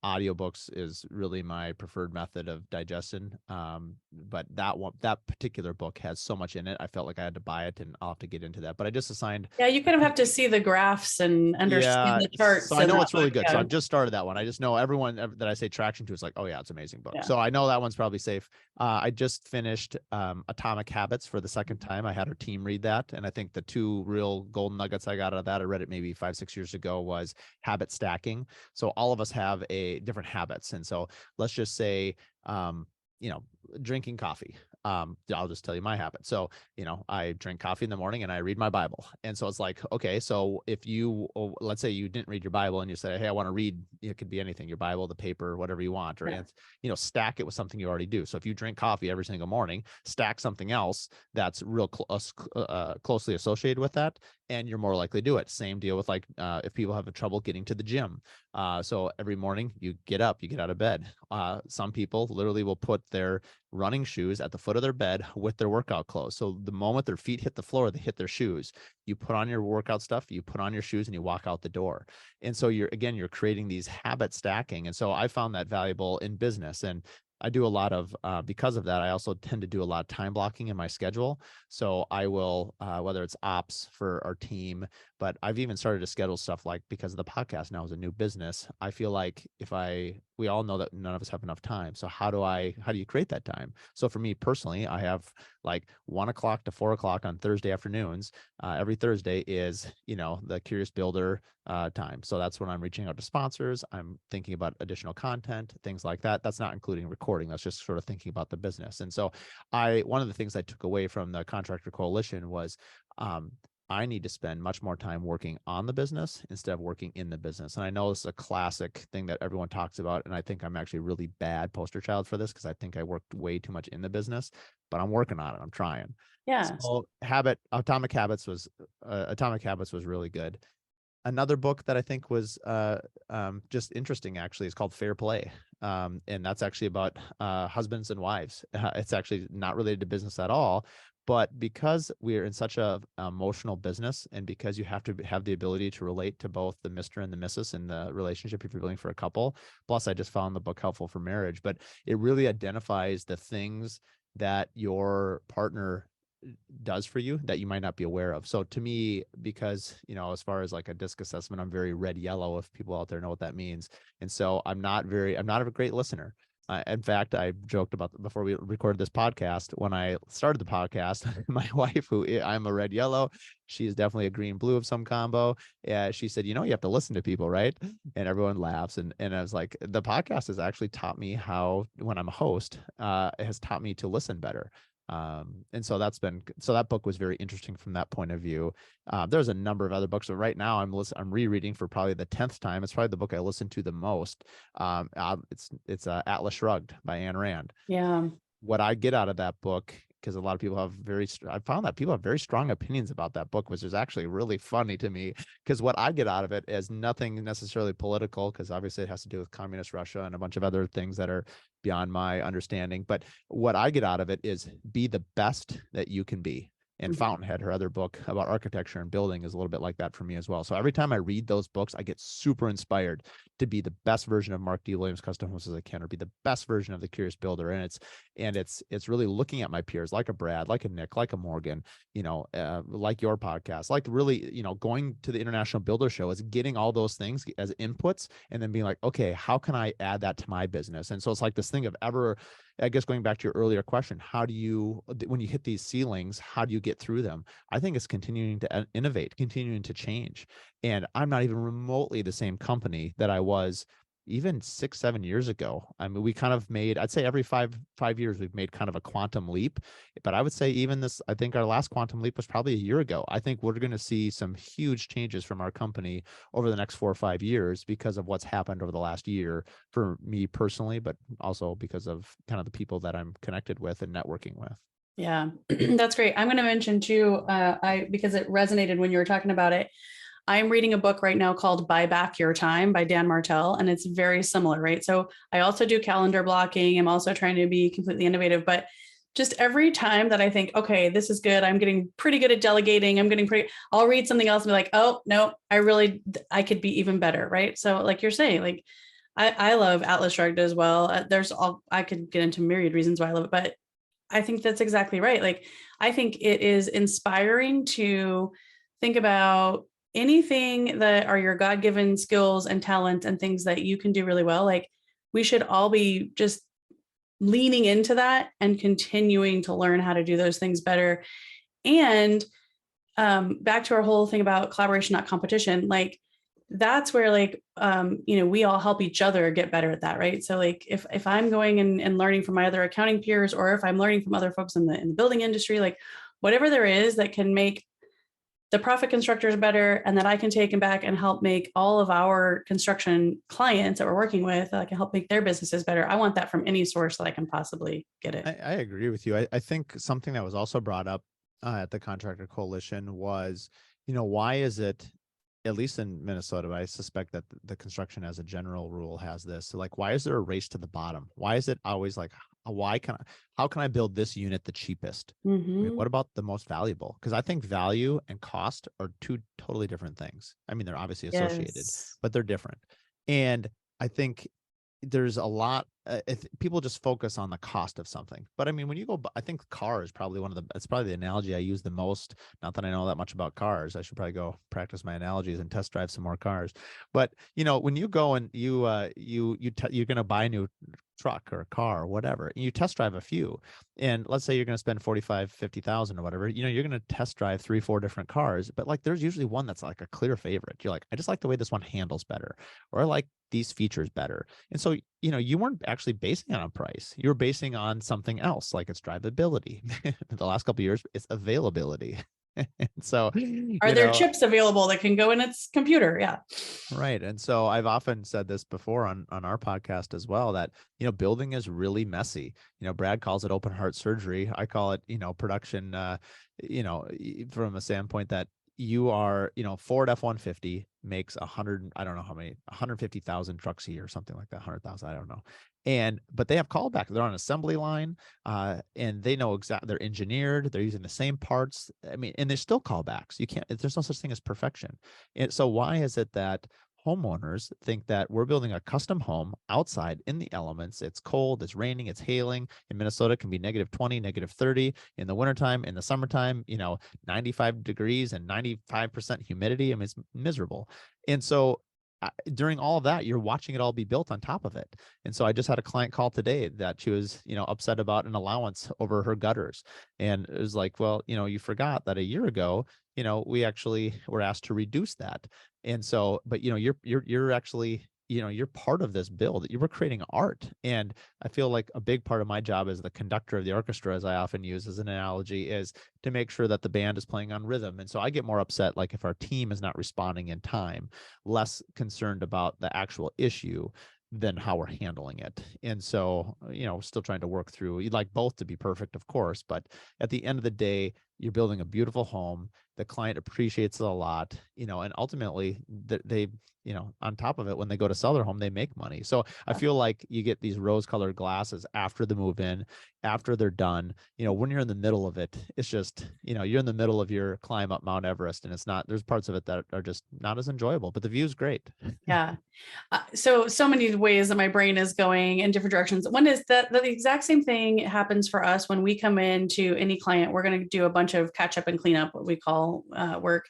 Audiobooks is really my preferred method of digestion. But that particular book has so much in it. I felt like I had to buy it, and I'll have to get into that. But I just assigned. Yeah, you kind of have to see the graphs and understand the charts. So I know it's really good. Yeah. So I've just started that one. I just know everyone that I say Traction to is like, oh yeah, it's an amazing book. Yeah. So I know that one's probably safe. I just finished Atomic Habits for the second time. I had our team read that. And I think the two real golden nuggets I got out of that, I read it maybe 5-6 years ago, was habit stacking. So all of us have different habits. And so let's just say, drinking coffee. I'll just tell you my habit. So, I drink coffee in the morning and I read my Bible. And so it's like, okay, so if let's say you didn't read your Bible and you say, hey, I want to read, it could be anything, your Bible, the paper, whatever you want, or, stack it with something you already do. So if you drink coffee every single morning, stack something else that's real closely associated with that, and you're more likely to do it. Same deal with if people have trouble getting to the gym. So every morning you get up, you get out of bed. Some people literally will put their running shoes at the foot of their bed with their workout clothes. So the moment their feet hit the floor, they hit their shoes. You put on your workout stuff, you put on your shoes, and you walk out the door. And so you're creating these habit stacking. And so I found that valuable in business. And I do a lot of, because of that, I also tend to do a lot of time blocking in my schedule. So I will, whether it's ops for our team, but I've even started to schedule stuff because of the podcast now is a new business. I feel like we all know that none of us have enough time. So how do you create that time? So for me personally, I have 1 o'clock to 4 o'clock on Thursday afternoons. Every Thursday is, the Curious Builder time. So that's when I'm reaching out to sponsors. I'm thinking about additional content, things like that. That's not including recording. That's just sort of thinking about the business. And so one of the things I took away from the Contractor Coalition was, I need to spend much more time working on the business instead of working in the business. And I know this is a classic thing that everyone talks about. And I think I'm actually a really bad poster child for this, because I think I worked way too much in the business, but I'm working on it. I'm trying. Yeah. So Atomic Habits was really good. Another book that I think was just interesting, actually, is called Fair Play. And that's actually about husbands and wives. It's actually not related to business at all. But because we're in such a emotional business, and because you have to have the ability to relate to both the Mr. and the Mrs. in the relationship if you're building for a couple, plus I just found the book helpful for marriage, but it really identifies the things that your partner does for you that you might not be aware of. So to me, because, as far as a disc assessment, I'm very red yellow, if people out there know what that means. And so I'm not a great listener. In fact, I joked about before we recorded this podcast, when I started the podcast, my wife, I'm a red yellow, she's definitely a green blue of some combo. She said, you have to listen to people, right? And everyone laughs. And I was like, the podcast has actually taught me how, when I'm a host, it has taught me to listen better. And so that book was very interesting from that point of view. There's a number of other books, but right now I'm rereading for probably the 10th time. It's probably the book I listen to the most. It's Atlas Shrugged by Ayn Rand. Yeah. What I get out of that book, because a lot of people I found that people have very strong opinions about that book, which is actually really funny to me, because what I get out of it is nothing necessarily political, because obviously it has to do with communist Russia and a bunch of other things that are beyond my understanding. But what I get out of it is be the best that you can be. And Fountainhead, her other book about architecture and building, is a little bit like that for me as well. So every time I read those books, I get super inspired to be the best version of Mark D. Williams Custom Homes as I can, or be the best version of the Curious Builder. And it's really looking at my peers, like a Brad, like a Nick, like a Morgan, like your podcast, like really, going to the International Builder Show, is getting all those things as inputs and then being like, okay, how can I add that to my business? And so it's like this thing of I guess going back to your earlier question, how do you, when you hit these ceilings, how do you get through them? I think it's continuing to innovate, continuing to change. And I'm not even remotely the same company that I was even 6-7 years ago. I mean, we kind of made, I'd say every five years, we've made kind of a quantum leap. But I would say even this, I think our last quantum leap was probably a year ago. I think we're going to see some huge changes from our company over the next 4 or 5 years because of what's happened over the last year for me personally, but also because of kind of the people that I'm connected with and networking with. Yeah, that's great. I'm going to mention too, because it resonated when you were talking about it. I'm reading a book right now called Buy Back Your Time by Dan Martell, and it's very similar, right? So I also do calendar blocking. I'm also trying to be completely innovative, but just every time that I think, okay, this is good, I'm getting pretty good at delegating, I'll read something else and be like, oh, no, I could be even better, right? So like you're saying, like, I love Atlas Shrugged as well. I could get into myriad reasons why I love it, but I think that's exactly right. Like, I think it is inspiring to think about anything that are your God-given skills and talent and things that you can do really well. Like, we should all be just leaning into that and continuing to learn how to do those things better. And back to our whole thing about collaboration, not competition, like that's where we all help each other get better at that. Right. So like if I'm going and learning from my other accounting peers, or if I'm learning from other folks in the building industry, like whatever there is that can make the profit constructors better, and that I can take them back and help make all of our construction clients that we're working with, I can help make their businesses better. I want that from any source that I can possibly get it. I agree with you. I think something that was also brought up at the Contractor Coalition was, why is it, at least in Minnesota, but I suspect that the construction as a general rule has this. So like, why is there a race to the bottom? Why is it always like, how can I build this unit the cheapest? I mean, what about the most valuable? Because I think value and cost are two totally different things. I mean, they're obviously associated, but they're different. And I think there's a lot, people just focus on the cost of something. But I mean, when you go, I think car is probably it's probably the analogy I use the most. Not that I know that much about cars. I should probably go practice my analogies and test drive some more cars. But, when you go and you're going to buy a new truck or a car or whatever, and you test drive a few, and let's say you're going to spend 45, 50,000 or whatever, you're going to test drive 3-4 different cars, but like, there's usually one that's like a clear favorite. You're like, I just like the way this one handles better, or I like these features better. And so, you weren't actually basing it on price. You were basing on something else, like its drivability. The last couple of years, it's availability. So are there chips available that can go in its computer? Yeah. Right. And so I've often said this before on our podcast as well, that, building is really messy. Brad calls it open heart surgery. I call it, production, from a standpoint that you are, Ford F-150 makes 150,000 trucks a year, something like that, 100,000, I don't know. But they have callback. They're on an assembly line, and they know exactly, they're engineered, they're using the same parts. I mean, and there's still callbacks. There's no such thing as perfection. And so why is it that homeowners think that we're building a custom home outside in the elements? It's cold, it's raining, it's hailing. In Minnesota, it can be -20, -30 in the wintertime. In the summertime, 95 degrees and 95% humidity. I mean, it's miserable. And so during all of that, you're watching it all be built on top of it. And so I just had a client call today that she was, upset about an allowance over her gutters. And it was like, well, you forgot that a year ago, we actually were asked to reduce that. And so, but you're actually, you're part of this build. You were creating art. And I feel like a big part of my job as the conductor of the orchestra, as I often use as an analogy, is to make sure that the band is playing on rhythm. And so I get more upset, like if our team is not responding in time, less concerned about the actual issue than how we're handling it. And so, still trying to work through, you'd like both to be perfect, of course, but at the end of the day, you're building a beautiful home. The client appreciates it a lot, and ultimately they, on top of it, when they go to sell their home, they make money. So I feel like you get these rose-colored glasses after the move in, after they're done. When you're in the middle of it, it's just, you're in the middle of your climb up Mount Everest, and there's parts of it that are just not as enjoyable, but the view is great. Yeah. So many ways that my brain is going in different directions. One is that the exact same thing happens for us when we come into any client. We're going to do a bunch of catch up and clean up, what we call work.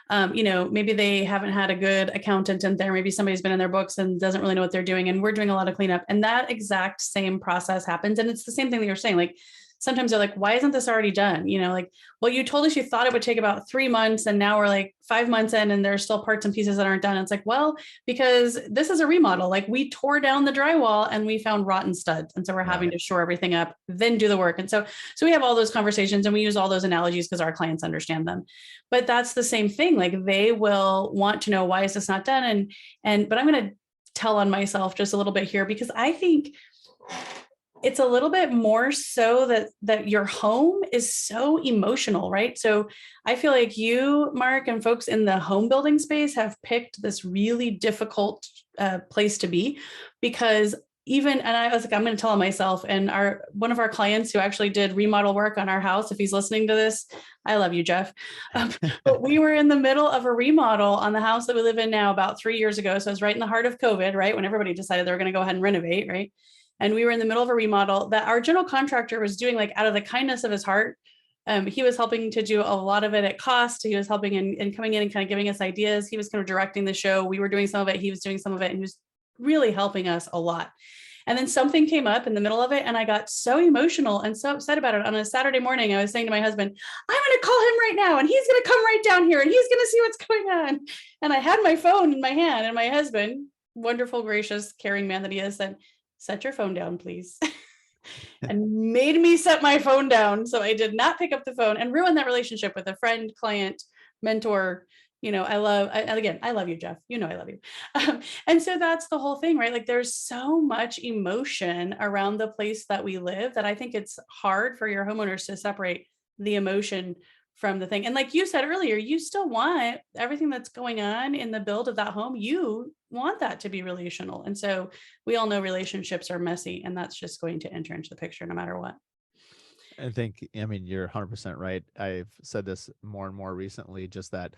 Maybe they haven't had a good accountant in there. Maybe somebody's been in their books and doesn't really know what they're doing. And we're doing a lot of cleanup. And that exact same process happens. And it's the same thing that you're saying. Like, sometimes they're like, why isn't this already done? Well, you told us you thought it would take about 3 months, and now we're like 5 months in and there's still parts and pieces that aren't done. And it's like, well, because this is a remodel. Like, we tore down the drywall and we found rotten studs. And so we're having to shore everything up, then do the work. And so we have all those conversations and we use all those analogies because our clients understand them. But that's the same thing. Like, they will want to know, why is this not done? But I'm going to tell on myself just a little bit here, because I think it's a little bit more so that your home is so emotional, right? So I feel like you, Mark, and folks in the home building space have picked this really difficult place to be, because and I was like, I'm going to tell myself, and one of our clients who actually did remodel work on our house, if he's listening to this, I love you, Jeff. But we were in the middle of a remodel on the house that we live in now about 3 years ago. So it was right in the heart of COVID, right? When everybody decided they were going to go ahead and renovate, right? And we were in the middle of a remodel that our general contractor was doing, like, out of the kindness of his heart. He was helping to do a lot of it at cost. He was helping and coming in and kind of giving us ideas. He was kind of directing the show. We were doing some of it. He was doing some of it. And he was really helping us a lot. And then something came up in the middle of it, and I got so emotional and so upset about it. On a Saturday morning, I was saying to my husband, I'm going to call him right now, and he's going to come right down here, and he's going to see what's going on. And I had my phone in my hand, and my husband, wonderful, gracious, caring man that he is, said, set your phone down, please. And made me set my phone down. So I did not pick up the phone and ruin that relationship with a friend, client, mentor. I love you, Jeff. I love you. And so that's the whole thing, right? Like, there's so much emotion around the place that we live that I think it's hard for your homeowners to separate the emotion from the thing. And like you said earlier, you still want everything that's going on in the build of that home. You want that to be relational. And so we all know relationships are messy, and that's just going to enter into the picture no matter what. I mean, you're 100% right. I've said this more and more recently, just that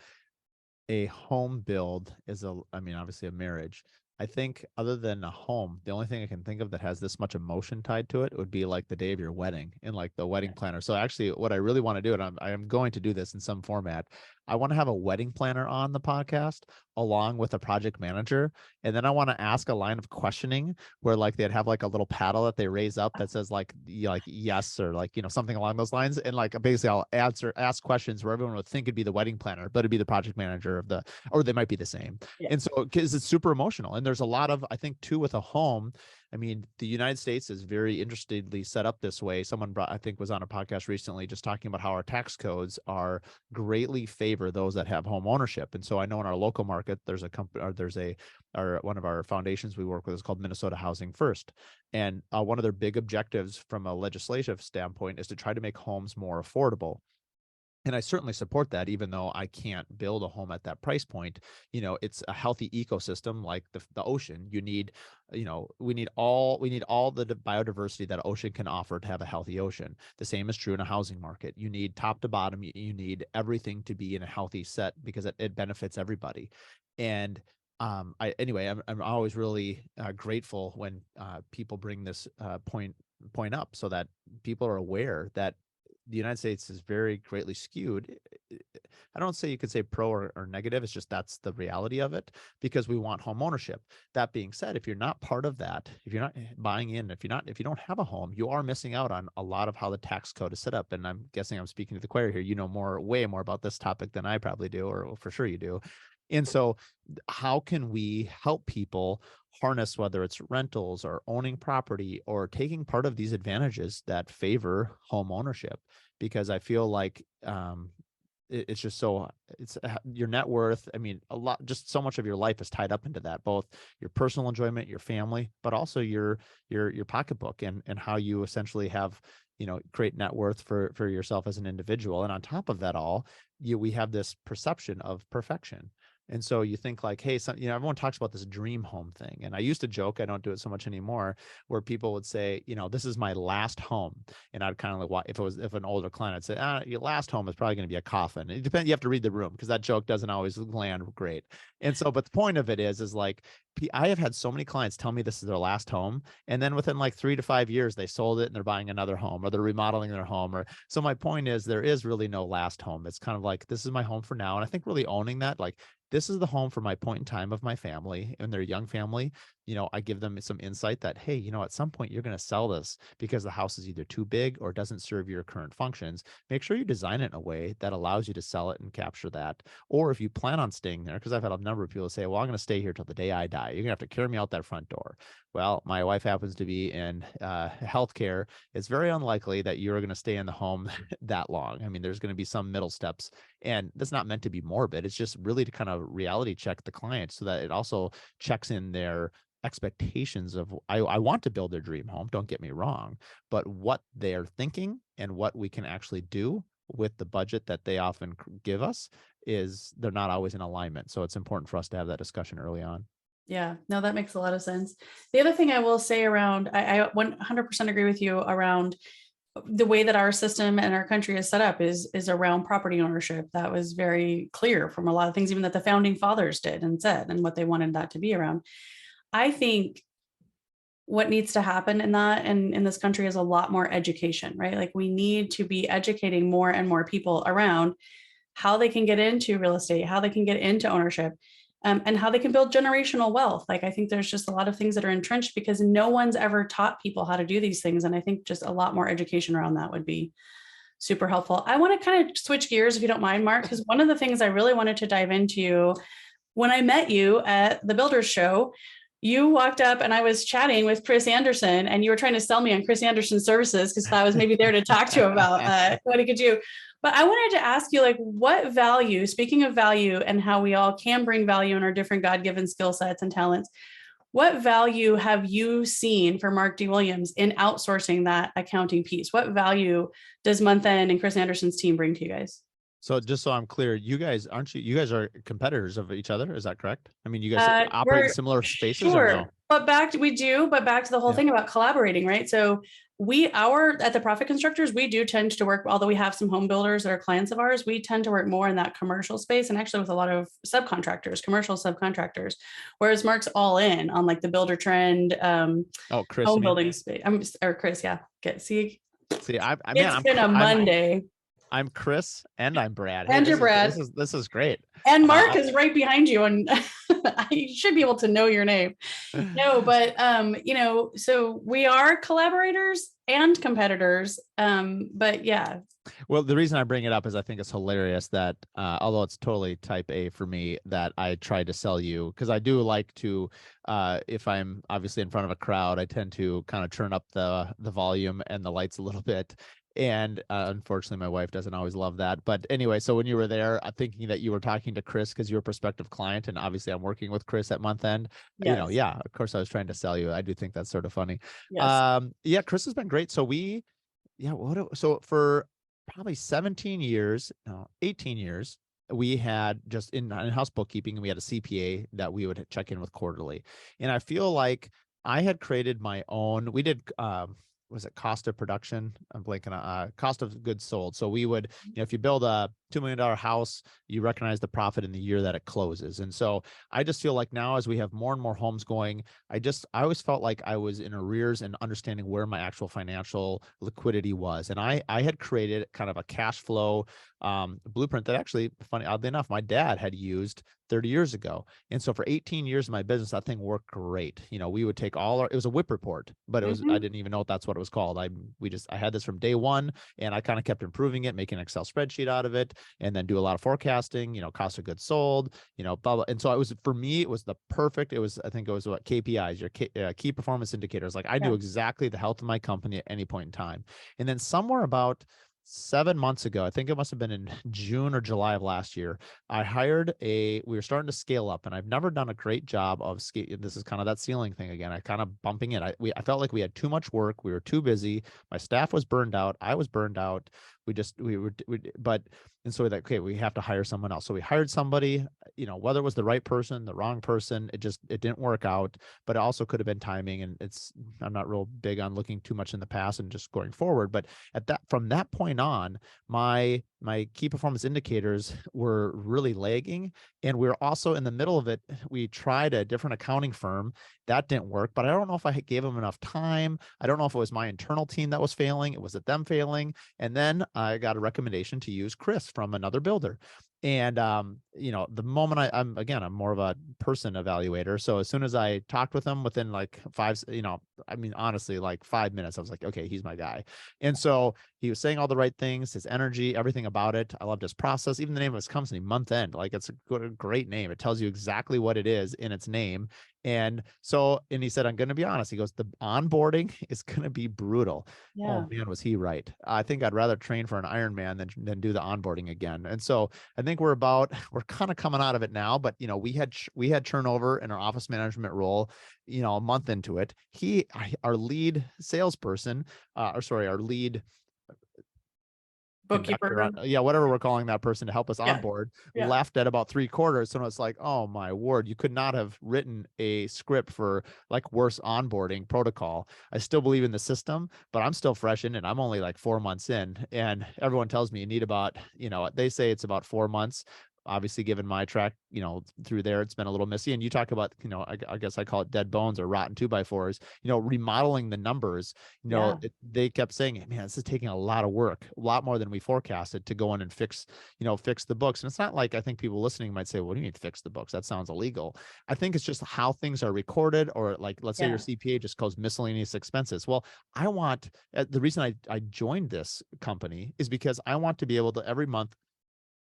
a home build is obviously a marriage. I think other than a home, the only thing I can think of that has this much emotion tied to it would be like the day of your wedding and like the wedding planner. So actually what I really want to do, and I'm going to do this in some format, I want to have a wedding planner on the podcast along with a project manager. And then I want to ask a line of questioning where like they'd have like a little paddle that they raise up that says like yes, or like, something along those lines. And like basically I'll ask questions where everyone would think it'd be the wedding planner, but it'd be the project manager or they might be the same. Yeah. And so, because it's super emotional. And there's a lot of, I think too, with a home, I mean, the United States is very interestingly set up this way. Someone I think was on a podcast recently just talking about how our tax codes are greatly favor those that have home ownership. And so I know in our local market, there's a company, or one of our foundations we work with is called Minnesota Housing First. And one of their big objectives from a legislative standpoint is to try to make homes more affordable. And I certainly support that, even though I can't build a home at that price point. It's a healthy ecosystem like the ocean. We need all the biodiversity that ocean can offer to have a healthy ocean. The same is true in a housing market. You need top to bottom. You need everything to be in a healthy set because it benefits everybody. And I'm always really grateful when people bring this point up so that people are aware that the United States is very greatly skewed. I don't say you could say pro or negative. It's just that's the reality of it, because we want home ownership. That being said, if you're not part of that, if you're not buying in, if you don't have a home, you are missing out on a lot of how the tax code is set up. And I'm guessing I'm speaking to the choir here. You know way more about this topic than I probably do, or for sure you do. And so how can we help people harness, whether it's rentals or owning property or taking part of these advantages that favor home ownership? Because I feel like it's just so, it's your net worth. I mean, a lot, just so much of your life is tied up into that, both your personal enjoyment, your family, but also your pocketbook and how you essentially have, create net worth for yourself as an individual. And on top of that all, we have this perception of perfection. And so you think like, hey, everyone talks about this dream home thing. And I used to joke, I don't do it so much anymore, where people would say, this is my last home. And I'd kind of like, if an older client, I'd say, your last home is probably going to be a coffin. It depends. You have to read the room because that joke doesn't always land great. And so, but the point of it is like, I have had so many clients tell me this is their last home. And then within like 3 to 5 years, they sold it and they're buying another home or they're remodeling their home. So my point is there is really no last home. It's kind of like, this is my home for now. And I think really owning that, like, this is the home for my point in time of my family and their young family. I give them some insight that, hey, at some point you're going to sell this because the house is either too big or doesn't serve your current functions. Make sure you design it in a way that allows you to sell it and capture that. Or if you plan on staying there, because I've had a number of people say, well, I'm going to stay here till the day I die. You're going to have to carry me out that front door. Well, my wife happens to be in healthcare. It's very unlikely that you're going to stay in the home that long. I mean, there's going to be some middle steps, and that's not meant to be morbid. It's just really to kind of reality check the client so that it also checks in their expectations of, I want to build their dream home, don't get me wrong, but what they're thinking and what we can actually do with the budget that they often give us is they're not always in alignment. So it's important for us to have that discussion early on. Yeah, no, that makes a lot of sense. The other thing I will say around, I 100% agree with you around the way that our system and our country is set up is around property ownership. That was very clear from a lot of things, even that the founding fathers did and said, and what they wanted that to be around. I think what needs to happen in that and in this country is a lot more education, right? Like we need to be educating more and more people around how they can get into real estate, how they can get into ownership, and how they can build generational wealth. Like I think there's just a lot of things that are entrenched because no one's ever taught people how to do these things. And I think just a lot more education around that would be super helpful. I want to kind of switch gears if you don't mind, Mark, because one of the things I really wanted to dive into when I met you at the Builders Show, you walked up and I was chatting with Chris Anderson and you were trying to sell me on Chris Anderson's services because I was maybe there to talk to him about what he could do. But I wanted to ask you, like, what value, speaking of value and how we all can bring value in our different God-given skill sets and talents, what value have you seen for Mark D. Williams in outsourcing that accounting piece? What value does Month End and Chris Anderson's team bring to you guys? So just so I'm clear, you guys are competitors of each other. Is that correct? I mean, you guys operate in similar spaces, sure, or no? But back to the whole thing about collaborating, right? So at the Profit Constructors, we do tend to work, although we have some home builders that are clients of ours, we tend to work more in that commercial space and actually with a lot of commercial subcontractors, whereas Mark's all in on like the builder trend, Chris, home building space. Chris, yeah. It's been a Monday. I'm Chris and I'm Brad. And you're Brad. This is great. And Mark is right behind you, and you should be able to know your name. No, but so we are collaborators and competitors. But yeah. Well, the reason I bring it up is I think it's hilarious that although it's totally type A for me, that I tried to sell you, because I do like to, if I'm obviously in front of a crowd, I tend to kind of turn up the volume and the lights a little bit. And unfortunately, my wife doesn't always love that. But anyway, so when you were there, I'm thinking that you were talking to Chris because you're a prospective client. And obviously, I'm working with Chris at Month End. Yes. Of course, I was trying to sell you. I do think that's sort of funny. Yes. Chris has been great. So so for probably 18 years, we had just in house bookkeeping, we had a CPA that we would check in with quarterly. And I feel like I had created my own, we did, was it cost of production? I'm blanking on cost of goods sold. So we would, if you build a $2 million house, you recognize the profit in the year that it closes. And so I just feel like now as we have more and more homes going, I always felt like I was in arrears and understanding where my actual financial liquidity was. And I had created kind of a cash flow blueprint that actually, oddly enough, my dad had used 30 years ago. And so for 18 years of my business, that thing worked great. We would take it was a whip report, but it was, I didn't even know that's what it was called. I had this from day one, and I kind of kept improving it, making an Excel spreadsheet out of it, and then do a lot of forecasting, cost of goods sold, blah, blah. And so for me, it was I think it was what KPIs, your key performance indicators. Like I knew exactly the health of my company at any point in time. And then somewhere about 7 months ago, I think it must have been in June or July of last year, we were starting to scale up, and I've never done a great job of this is kind of that ceiling thing again. I kind of bumping it. I felt like we had too much work. We were too busy. My staff was burned out. I was burned out. And so okay, we have to hire someone else. So we hired somebody, whether it was the right person, the wrong person, it didn't work out, but it also could have been timing. And I'm not real big on looking too much in the past and just going forward. But from that point on, my key performance indicators were really lagging. And we were also in the middle of it. We tried a different accounting firm. That didn't work, but I don't know if I gave them enough time. I don't know if it was my internal team that was failing. It was it them failing. And then I got a recommendation to use Chris from another builder. And, the moment I'm more of a person evaluator. So as soon as I talked with him within like honestly, like 5 minutes, I was like, okay, he's my guy. And so he was saying all the right things, his energy, everything about it. I loved his process, even the name of his company, Month End. Like it's a great name. It tells you exactly what it is in its name. And he said, I'm going to be honest. He goes, the onboarding is going to be brutal. Yeah. Oh man, was he right? I think I'd rather train for an Ironman than do the onboarding again. And so I think we're kind of coming out of it now, but we had turnover in our office management role, a month into it. Our lead salesperson, our lead bookkeeper, whatever we're calling that person to help us Yeah. onboard, Yeah. left at about 3/4. So it's like, oh my word, you could not have written a script for like worse onboarding protocol. I still believe in the system, but I'm still fresh in it. I'm only like 4 months in, and everyone tells me you need about, they say it's about 4 months. Obviously, given my track, through there, it's been a little messy. And you talk about, I guess I call it dead bones or rotten 2x4s, remodeling the numbers, they kept saying, man, this is taking a lot of work, a lot more than we forecasted to go in and fix the books. And it's not like, I think people listening might say, what do you mean fix the books? That sounds illegal. I think it's just how things are recorded, or like, let's say your CPA just calls miscellaneous expenses. Well, the reason I joined this company is because I want to be able to every month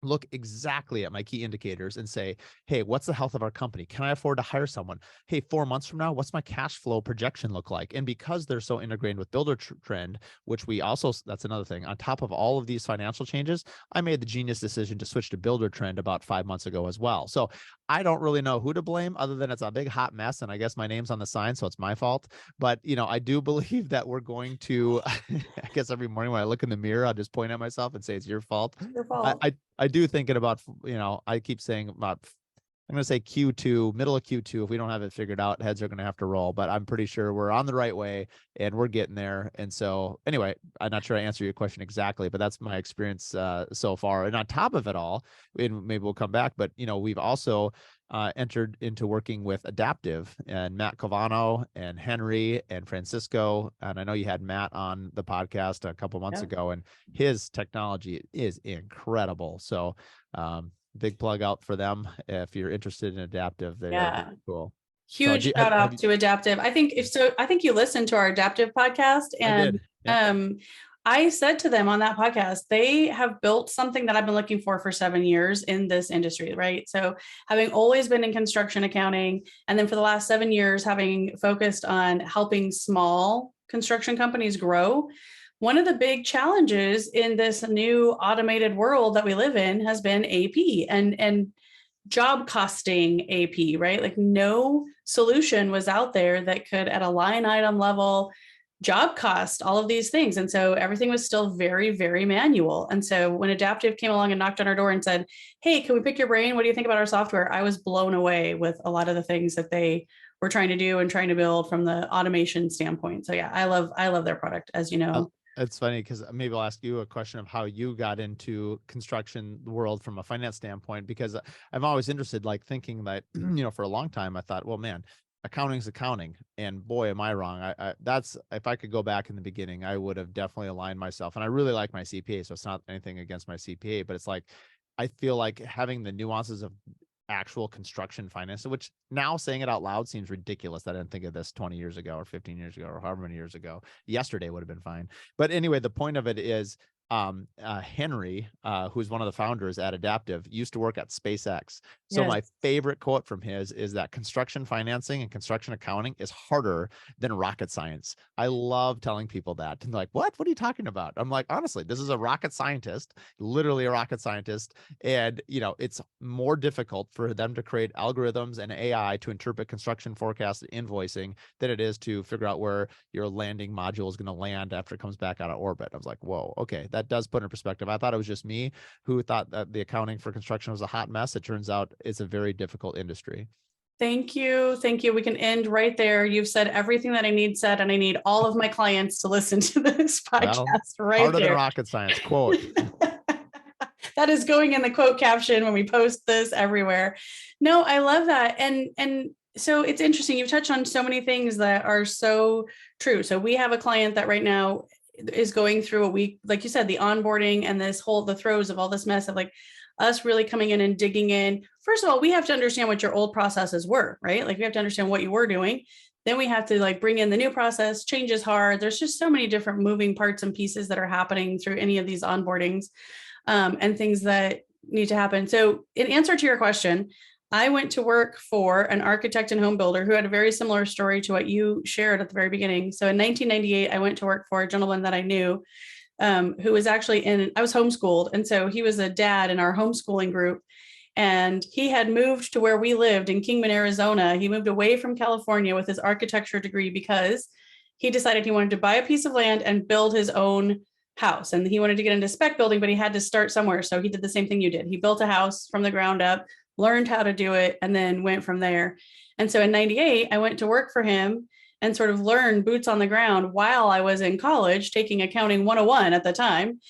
look exactly at my key indicators and say, hey, what's the health of our company? Can I afford to hire someone? Hey, 4 months from now, what's my cash flow projection look like? And because they're so integrated with Builder Trend, which that's another thing, on top of all of these financial changes, I made the genius decision to switch to Builder Trend about 5 months ago as well. So I don't really know who to blame other than it's a big hot mess. And I guess my name's on the sign, so it's my fault. But, I do believe that we're going to, I guess every morning when I look in the mirror, I'll just point at myself and say, it's your fault. Your fault. I do thinking about, I keep saying about, I'm going to say Q2, middle of Q2. If we don't have it figured out, heads are going to have to roll, but I'm pretty sure we're on the right way and we're getting there. And so anyway, I'm not sure I answered your question exactly, but that's my experience so far. And on top of it all, and maybe we'll come back, but we've also entered into working with Adaptive, and Matt Covano and Henry and Francisco. And I know you had Matt on the podcast a couple months ago, and his technology is incredible. So big plug out for them. If you're interested in Adaptive, they're really cool. Huge shout out to Adaptive. I think you listened to our Adaptive podcast, and I said to them on that podcast, they have built something that I've been looking for 7 years in this industry, right? So having always been in construction accounting, and then for the last 7 years, having focused on helping small construction companies grow, one of the big challenges in this new automated world that we live in has been AP and job costing AP, right? Like no solution was out there that could, at a line item level, job cost all of these things. And so everything was still very, very manual. And so when Adaptive came along and knocked on our door and said, hey, can we pick your brain? What do you think about our software? I was blown away with a lot of the things that they were trying to do and trying to build from the automation standpoint. So yeah, I love their product, as you know. It's funny because maybe I'll ask you a question of how you got into construction world from a finance standpoint, because I'm always interested, like thinking that, for a long time, I thought, well, man, accounting's accounting, and boy, am I wrong. That's, if I could go back in the beginning, I would have definitely aligned myself, and I really like my CPA. So it's not anything against my CPA, but it's like, I feel like having the nuances of actual construction finance, which now saying it out loud seems ridiculous. I didn't think of this 20 years ago or 15 years ago or however many years ago. Yesterday would have been fine. But anyway, the point of it is, Henry, who's one of the founders at Adaptive, used to work at SpaceX. So Yes. my favorite quote from his is that construction financing and construction accounting is harder than rocket science. I love telling people that. And they're like, what are you talking about? I'm like, honestly, this is a rocket scientist, literally a rocket scientist. And, it's more difficult for them to create algorithms and AI to interpret construction forecast invoicing than it is to figure out where your landing module is going to land after it comes back out of orbit. I was like, whoa, okay, that does put in perspective. I thought it was just me who thought that the accounting for construction was a hot mess. It turns out it's a very difficult industry. Thank you. Thank you. We can end right there. You've said everything that I need said, and I need all of my clients to listen to this podcast right harder there. than rocket science, quote. That is going in the quote caption when we post this everywhere. No, I love that. And so it's interesting. You've touched on so many things that are so true. So we have a client that right now is going through a week, like you said, the onboarding and the throes of all this mess of like us really coming in and digging in. First of all, we have to understand what your old processes were, right? Like we have to understand what you were doing. Then we have to like bring in the new process. Change is hard. There's just so many different moving parts and pieces that are happening through any of these onboardings, and things that need to happen. So in answer to your question, I went to work for an architect and home builder who had a very similar story to what you shared at the very beginning. So in 1998, I went to work for a gentleman that I knew, who was actually I was homeschooled. And so he was a dad in our homeschooling group. And he had moved to where we lived in Kingman, Arizona. He moved away from California with his architecture degree because he decided he wanted to buy a piece of land and build his own house. And he wanted to get into spec building, but he had to start somewhere. So he did the same thing you did. He built a house from the ground up, learned how to do it, and then went from there. And so in 98, I went to work for him and sort of learned boots on the ground while I was in college, taking accounting 101 at the time,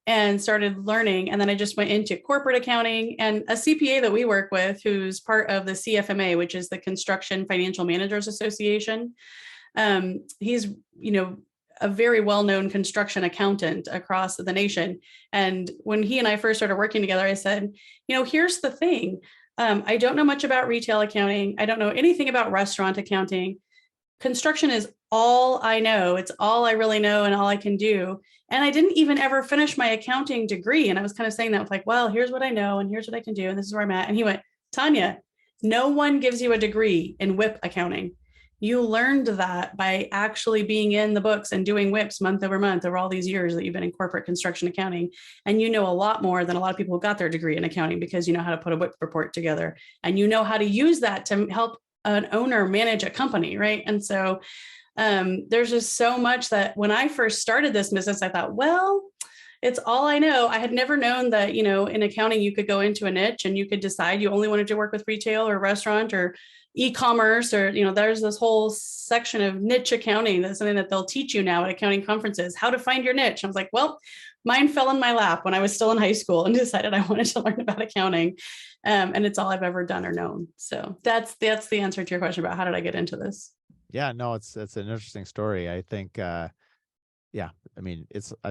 and started learning. And then I just went into corporate accounting, and a CPA that we work with, who's part of the CFMA, which is the Construction Financial Managers Association. He's, a very well-known construction accountant across the nation. And when he and I first started working together, I said, here's the thing. I don't know much about retail accounting. I don't know anything about restaurant accounting. Construction is all I know. It's all I really know and all I can do. And I didn't even ever finish my accounting degree. And I was kind of saying that with like, well, here's what I know and here's what I can do. And this is where I'm at. And he went, Tanya, no one gives you a degree in WIP accounting. You learned that by actually being in the books and doing WIPs month over month over all these years that you've been in corporate construction accounting. And you know a lot more than a lot of people who got their degree in accounting because you know how to put a WIP report together and you know how to use that to help an owner manage a company, right? And so there's just so much that when I first started this business, I thought, well, it's all I know. I had never known that, in accounting, you could go into a niche and you could decide you only wanted to work with retail or restaurant or e-commerce, or, there's this whole section of niche accounting. That's something that they'll teach you now at accounting conferences, how to find your niche. I was like, well, mine fell in my lap when I was still in high school and decided I wanted to learn about accounting. And it's all I've ever done or known. So that's the answer to your question about how did I get into this? Yeah, no, it's an interesting story. I think, I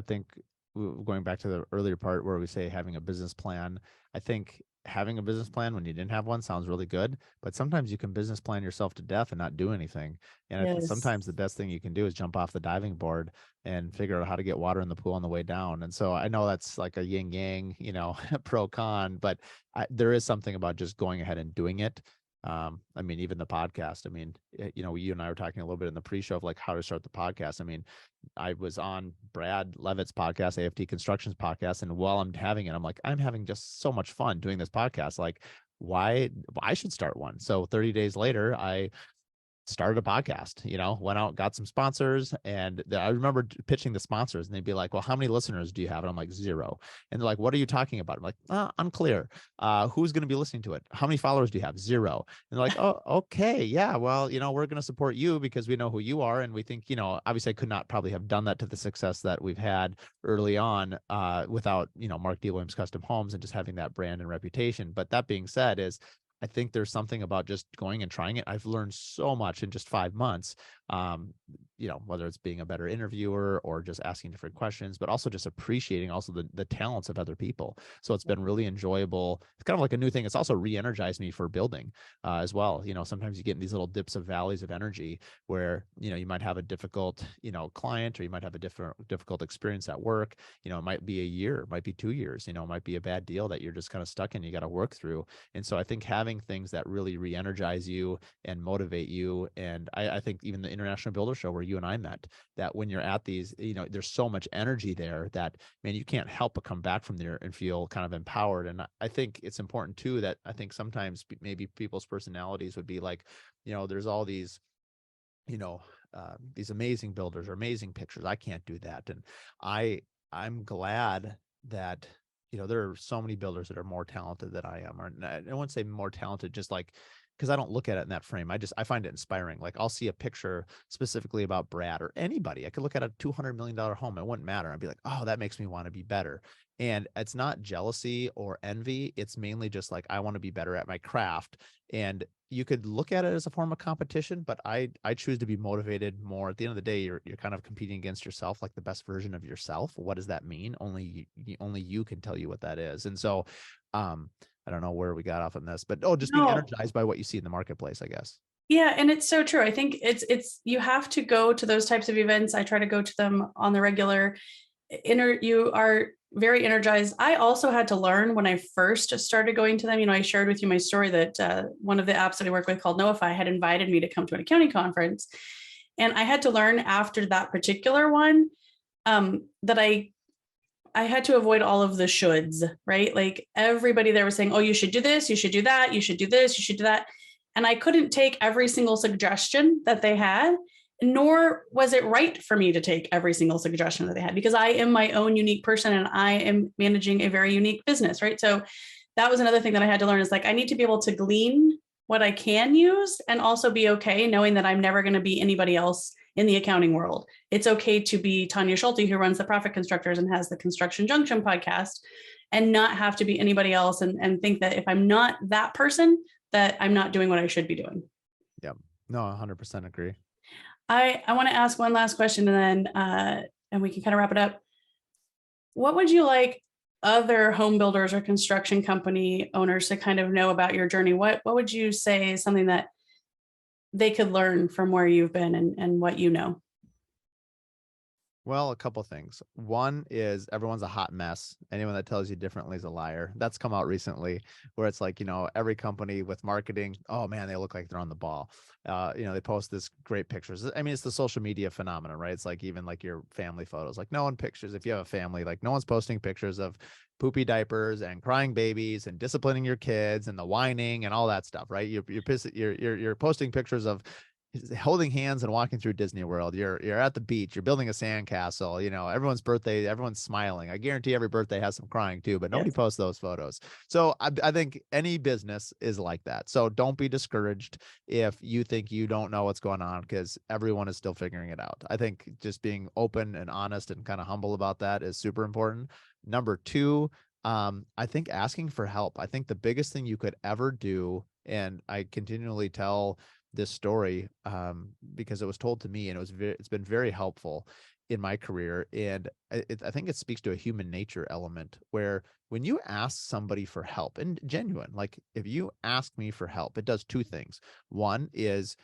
think going back to the earlier part where we say having a business plan, I think having a business plan when you didn't have one sounds really good, but sometimes you can business plan yourself to death and not do anything. And I think sometimes the best thing you can do is jump off the diving board and figure out how to get water in the pool on the way down. And so I know that's like a yin yang, pro con, but there is something about just going ahead and doing it. Even the podcast, you and I were talking a little bit in the pre-show of like how to start the podcast. I was on Brad Levitt's podcast, AFT Construction's podcast. And while I'm having it, I'm like, I'm having just so much fun doing this podcast. Like why I should start one. So 30 days later, I started a podcast, went out, got some sponsors. And I remember pitching the sponsors and they'd be like, well, how many listeners do you have? And I'm like, 0. And they're like, what are you talking about? I'm like, unclear. Who's going to be listening to it? How many followers do you have? 0. And they're like, oh, okay. Yeah. Well, we're going to support you because we know who you are. And we think, obviously I could not probably have done that to the success that we've had early on without, Mark D. Williams Custom Homes and just having that brand and reputation. But that being said I think there's something about just going and trying it. I've learned so much in just 5 months whether it's being a better interviewer or just asking different questions, but also just appreciating also the talents of other people. So it's been really enjoyable. It's kind of like a new thing. It's also re-energized me for building as well. Sometimes you get in these little dips of valleys of energy where, you might have a difficult, client, or you might have a difficult experience at work. It might be a year, it might be 2 years, it might be a bad deal that you're just kind of stuck in, you got to work through. And so I think having things that really re-energize you and motivate you. And I think even the International Builder Show where you and I met, that when you're at these, there's so much energy there that, man, you can't help but come back from there and feel kind of empowered. And I think it's important too, that I think sometimes maybe people's personalities would be like, there's all these, these amazing builders or amazing pictures. I can't do that. And I'm glad that, there are so many builders that are more talented than I am. Or I wouldn't say more talented, just like, because I don't look at it in that frame. I find it inspiring. Like I'll see a picture specifically about Brad or anybody. I could look at a $200 million home. It wouldn't matter. I'd be like, oh, that makes me want to be better. And it's not jealousy or envy. It's mainly just like, I want to be better at my craft. And you could look at it as a form of competition, but I choose to be motivated more. At the end of the day, you're kind of competing against yourself, like the best version of yourself. What does that mean? Only you can tell you what that is. And so, I don't know where we got off on this, but just being energized by what you see in the marketplace, I guess. Yeah. And it's so true. I think it's, you have to go to those types of events. I try to go to them on the regular. You are very energized. I also had to learn when I first started going to them. I shared with you my story that one of the apps that I work with called Notify had invited me to come to an accounting conference. And I had to learn after that particular one that I had to avoid all of the shoulds, right? Like everybody there was saying, oh, you should do this, you should do that, you should do this, you should do that. And I couldn't take every single suggestion that they had, nor was it right for me to take every single suggestion that they had, because I am my own unique person and I am managing a very unique business, right? So that was another thing that I had to learn, is like, I need to be able to glean what I can use and also be okay knowing that I'm never going to be anybody else in the accounting world. It's okay to be Tanya Schulte, who runs the Profit Constructors and has the Construction Junction podcast, and not have to be anybody else and think that if I'm not that person, that I'm not doing what I should be doing. Yeah, no, 100% agree. I want to ask one last question and then and we can kind of wrap it up. What would you like other home builders or construction company owners to kind of know about your journey? What would you say is something that they could learn from where you've been and what you know? Well, a couple things. One is everyone's a hot mess. Anyone that tells you differently is a liar. That's come out recently, where it's like, every company with marketing, oh man, they look like they're on the ball. They post this great pictures. I mean, it's the social media phenomenon, right? It's like even like your family photos, like no one pictures. If you have a family, like no one's posting pictures of poopy diapers and crying babies and disciplining your kids and the whining and all that stuff, right? You're posting pictures of holding hands and walking through Disney World. You're at the beach, you're building a sandcastle, everyone's birthday, everyone's smiling. I guarantee every birthday has some crying too, but nobody posts those photos. So I think any business is like that. So don't be discouraged if you think you don't know what's going on, because everyone is still figuring it out. I think just being open and honest and kind of humble about that is super important. Number two, I think asking for help. I think the biggest thing you could ever do, and I continually tell this story because it was told to me, and it's been very helpful in my career. And I think it speaks to a human nature element, where when you ask somebody for help, and genuine, like if you ask me for help, it does two things. One is,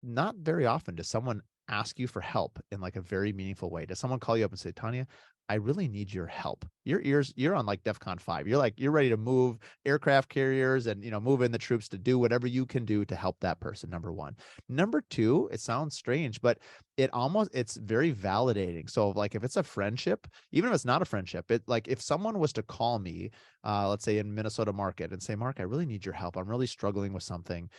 not very often does someone ask you for help in like a very meaningful way. Does someone call you up and say, Tanya, I really need your help. You're on like DEFCON 5. You're ready to move aircraft carriers and, move in the troops to do whatever you can do to help that person. Number one. Number two, it sounds strange, but it's very validating. So like if it's a friendship, even if it's not a friendship, like if someone was to call me, let's say in Minnesota market, and say, Mark, I really need your help. I'm really struggling with something.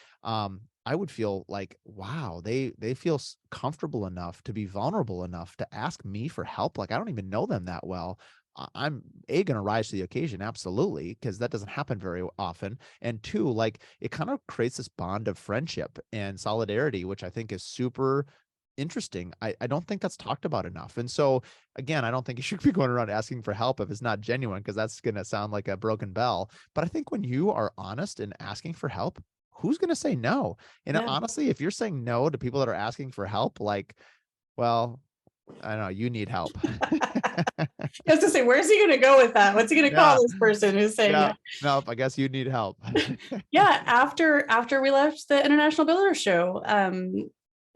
I would feel like, wow, they feel comfortable enough to be vulnerable enough to ask me for help. Like I don't even know them that well. I'm going to rise to the occasion. Absolutely. Because that doesn't happen very often. And two, like it kind of creates this bond of friendship and solidarity, which I think is super interesting. I don't think that's talked about enough. And so again, I don't think you should be going around asking for help if it's not genuine, because that's going to sound like a broken bell. But I think when you are honest and asking for help, who's going to say no? And Yeah. honestly, if you're saying no to people that are asking for help, like, well, I don't know, you need help. I was to say, where's he going to go with that? What's he going to call Yeah. this person who's saying Yeah. that? No, I guess you need help. Yeah. After we left the International Builder Show,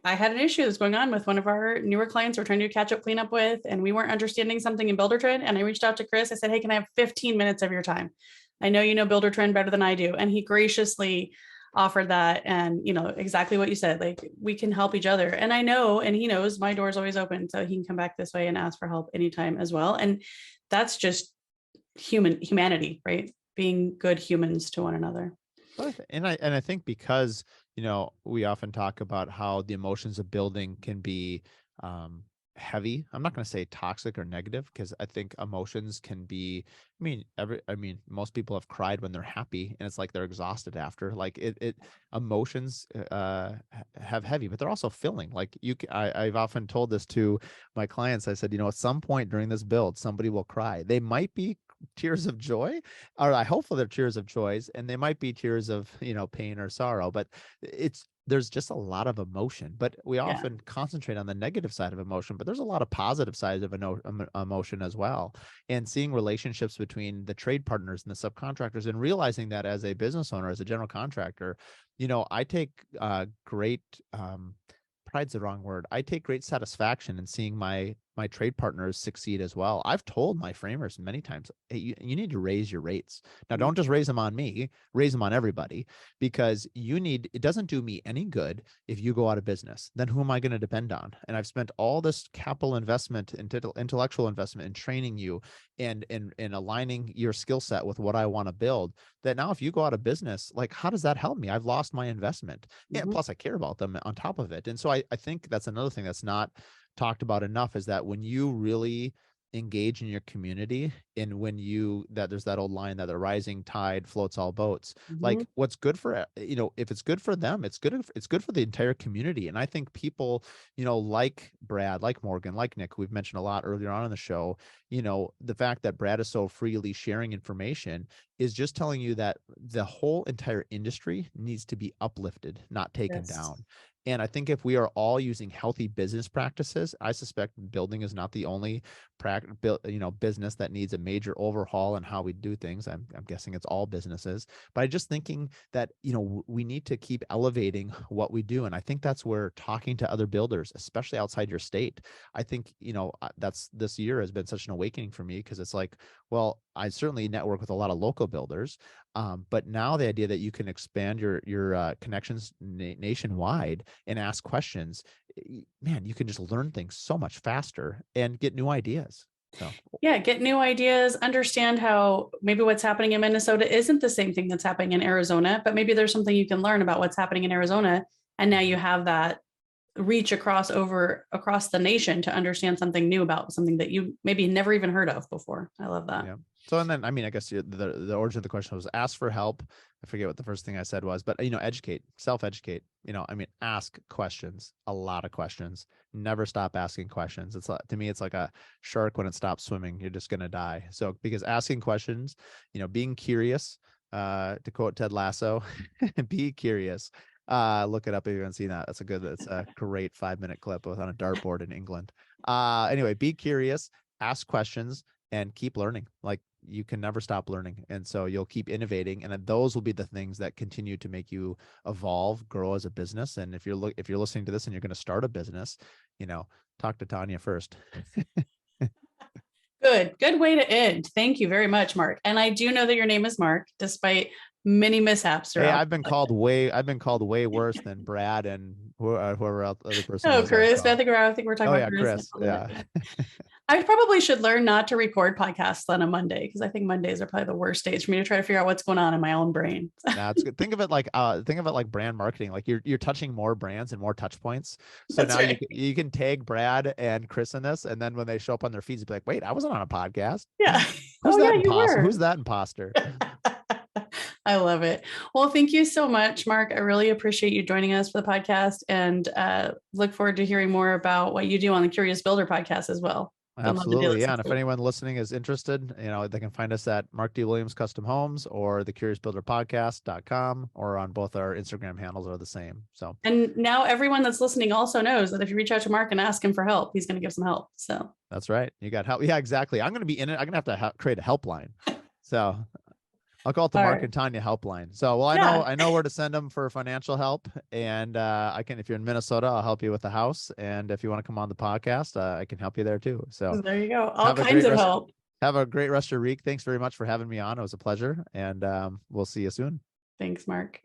I had an issue that's going on with one of our newer clients we're trying to do catch up cleanup with, and we weren't understanding something in Builder Trend. And I reached out to Chris. I said, hey, can I have 15 minutes of your time? I know you know Builder Trend better than I do. And he graciously offered that. And exactly what you said, like, we can help each other. And I know, and he knows my door is always open, so he can come back this way and ask for help anytime as well. And that's just humanity, right? Being good humans to one another. And I think because, we often talk about how the emotions of building can be heavy. I'm not going to say toxic or negative, because I think emotions can be, most people have cried when they're happy, and it's like they're exhausted after. Like emotions have heavy, but they're also filling. Like I've often told this to my clients. I said, at some point during this build, somebody will cry. They might be tears of joy, or I hope they're tears of joys, and they might be tears of pain or sorrow, but there's just a lot of emotion. But we often concentrate on the negative side of emotion, but there's a lot of positive sides of emotion as well. And seeing relationships between the trade partners and the subcontractors, and realizing that as a business owner, as a general contractor, I take great pride's the wrong word. I take great satisfaction in seeing my trade partners succeed as well. I've told my framers many times, hey, you need to raise your rates. Now, don't just raise them on me, raise them on everybody, because it doesn't do me any good if you go out of business. Then who am I going to depend on? And I've spent all this capital investment, intellectual investment in training you and aligning your skill set with what I want to build, that now if you go out of business, like, how does that help me? I've lost my investment. And plus I care about them on top of it. And so I think that's another thing that's not talked about enough, is that when you really engage in your community, and when there's that old line that the rising tide floats all boats, like, what's good for, if it's good for them, it's good for the entire community. And I think people, like Brad, like Morgan, like Nick, we've mentioned a lot earlier on in the show, the fact that Brad is so freely sharing information is just telling you that the whole entire industry needs to be uplifted, not taken down. And I think if we are all using healthy business practices, I suspect building is not the only business that needs a major overhaul in how we do things. I'm guessing it's all businesses, but I'm just thinking that, we need to keep elevating what we do. And I think that's where talking to other builders, especially outside your state, I think, this year has been such an awakening for me, because it's like, well, I certainly network with a lot of local builders, but now the idea that you can expand your connections nationwide and ask questions, man, you can just learn things so much faster and get new ideas. So get new ideas, understand how maybe what's happening in Minnesota isn't the same thing that's happening in Arizona, but maybe there's something you can learn about what's happening in Arizona. And now you have that reach across the nation to understand something new about something that you maybe never even heard of before. I love that. Yeah. So, and then, I guess the origin of the question was ask for help. I forget what the first thing I said was, but, educate, self-educate, ask questions, a lot of questions, never stop asking questions. It's like, to me, it's like a shark when it stops swimming, you're just going to die. So, because asking questions, being curious, to quote Ted Lasso, be curious. Look it up if you haven't seen that. It's a great 5-minute clip on a dartboard in England. Anyway, be curious, ask questions, and keep learning. Like, you can never stop learning. And so you'll keep innovating. And then those will be the things that continue to make you evolve, grow as a business. And if you're listening to this and you're going to start a business, talk to Tanya first. Good way to end. Thank you very much, Mark. And I do know that your name is Mark, despite many mishaps. Hey, I've been called way worse than Brad and whoever else, other person. Oh, Chris. I think we're talking about Chris. Yeah. I probably should learn not to record podcasts on a Monday, because I think Mondays are probably the worst days for me to try to figure out what's going on in my own brain. That's good. Think of it like brand marketing. Like you're touching more brands and more touch points. So that's now right. you can tag Brad and Chris in this, and then when they show up on their feeds, be like, wait, I wasn't on a podcast. Yeah. Who's that imposter? I love it. Well, thank you so much, Mark. I really appreciate you joining us for the podcast, and look forward to hearing more about what you do on the Curious Builder podcast as well. Absolutely. Yeah. And if anyone listening is interested, they can find us at Mark D. Williams Custom Homes or the Curious Builder Podcast.com, or on both our Instagram handles are the same. So, and now everyone that's listening also knows that if you reach out to Mark and ask him for help, he's going to give some help. So that's right. You got help. Yeah, exactly. I'm going to be in it. I'm going to have to create a helpline. So I'll call it the Mark and Tanya helpline. So, well, I know where to send them for financial help, and if you're in Minnesota, I'll help you with the house. And if you want to come on the podcast, I can help you there too. So there you go. All kinds of help. Have a great rest of your week. Thanks very much for having me on. It was a pleasure, and we'll see you soon. Thanks, Mark.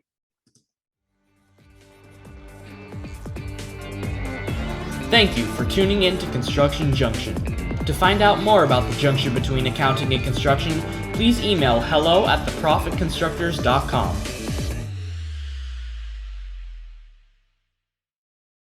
Thank you for tuning in to Construction Junction. To find out more about the junction between accounting and construction, please email hello@theprofitconstructors.com.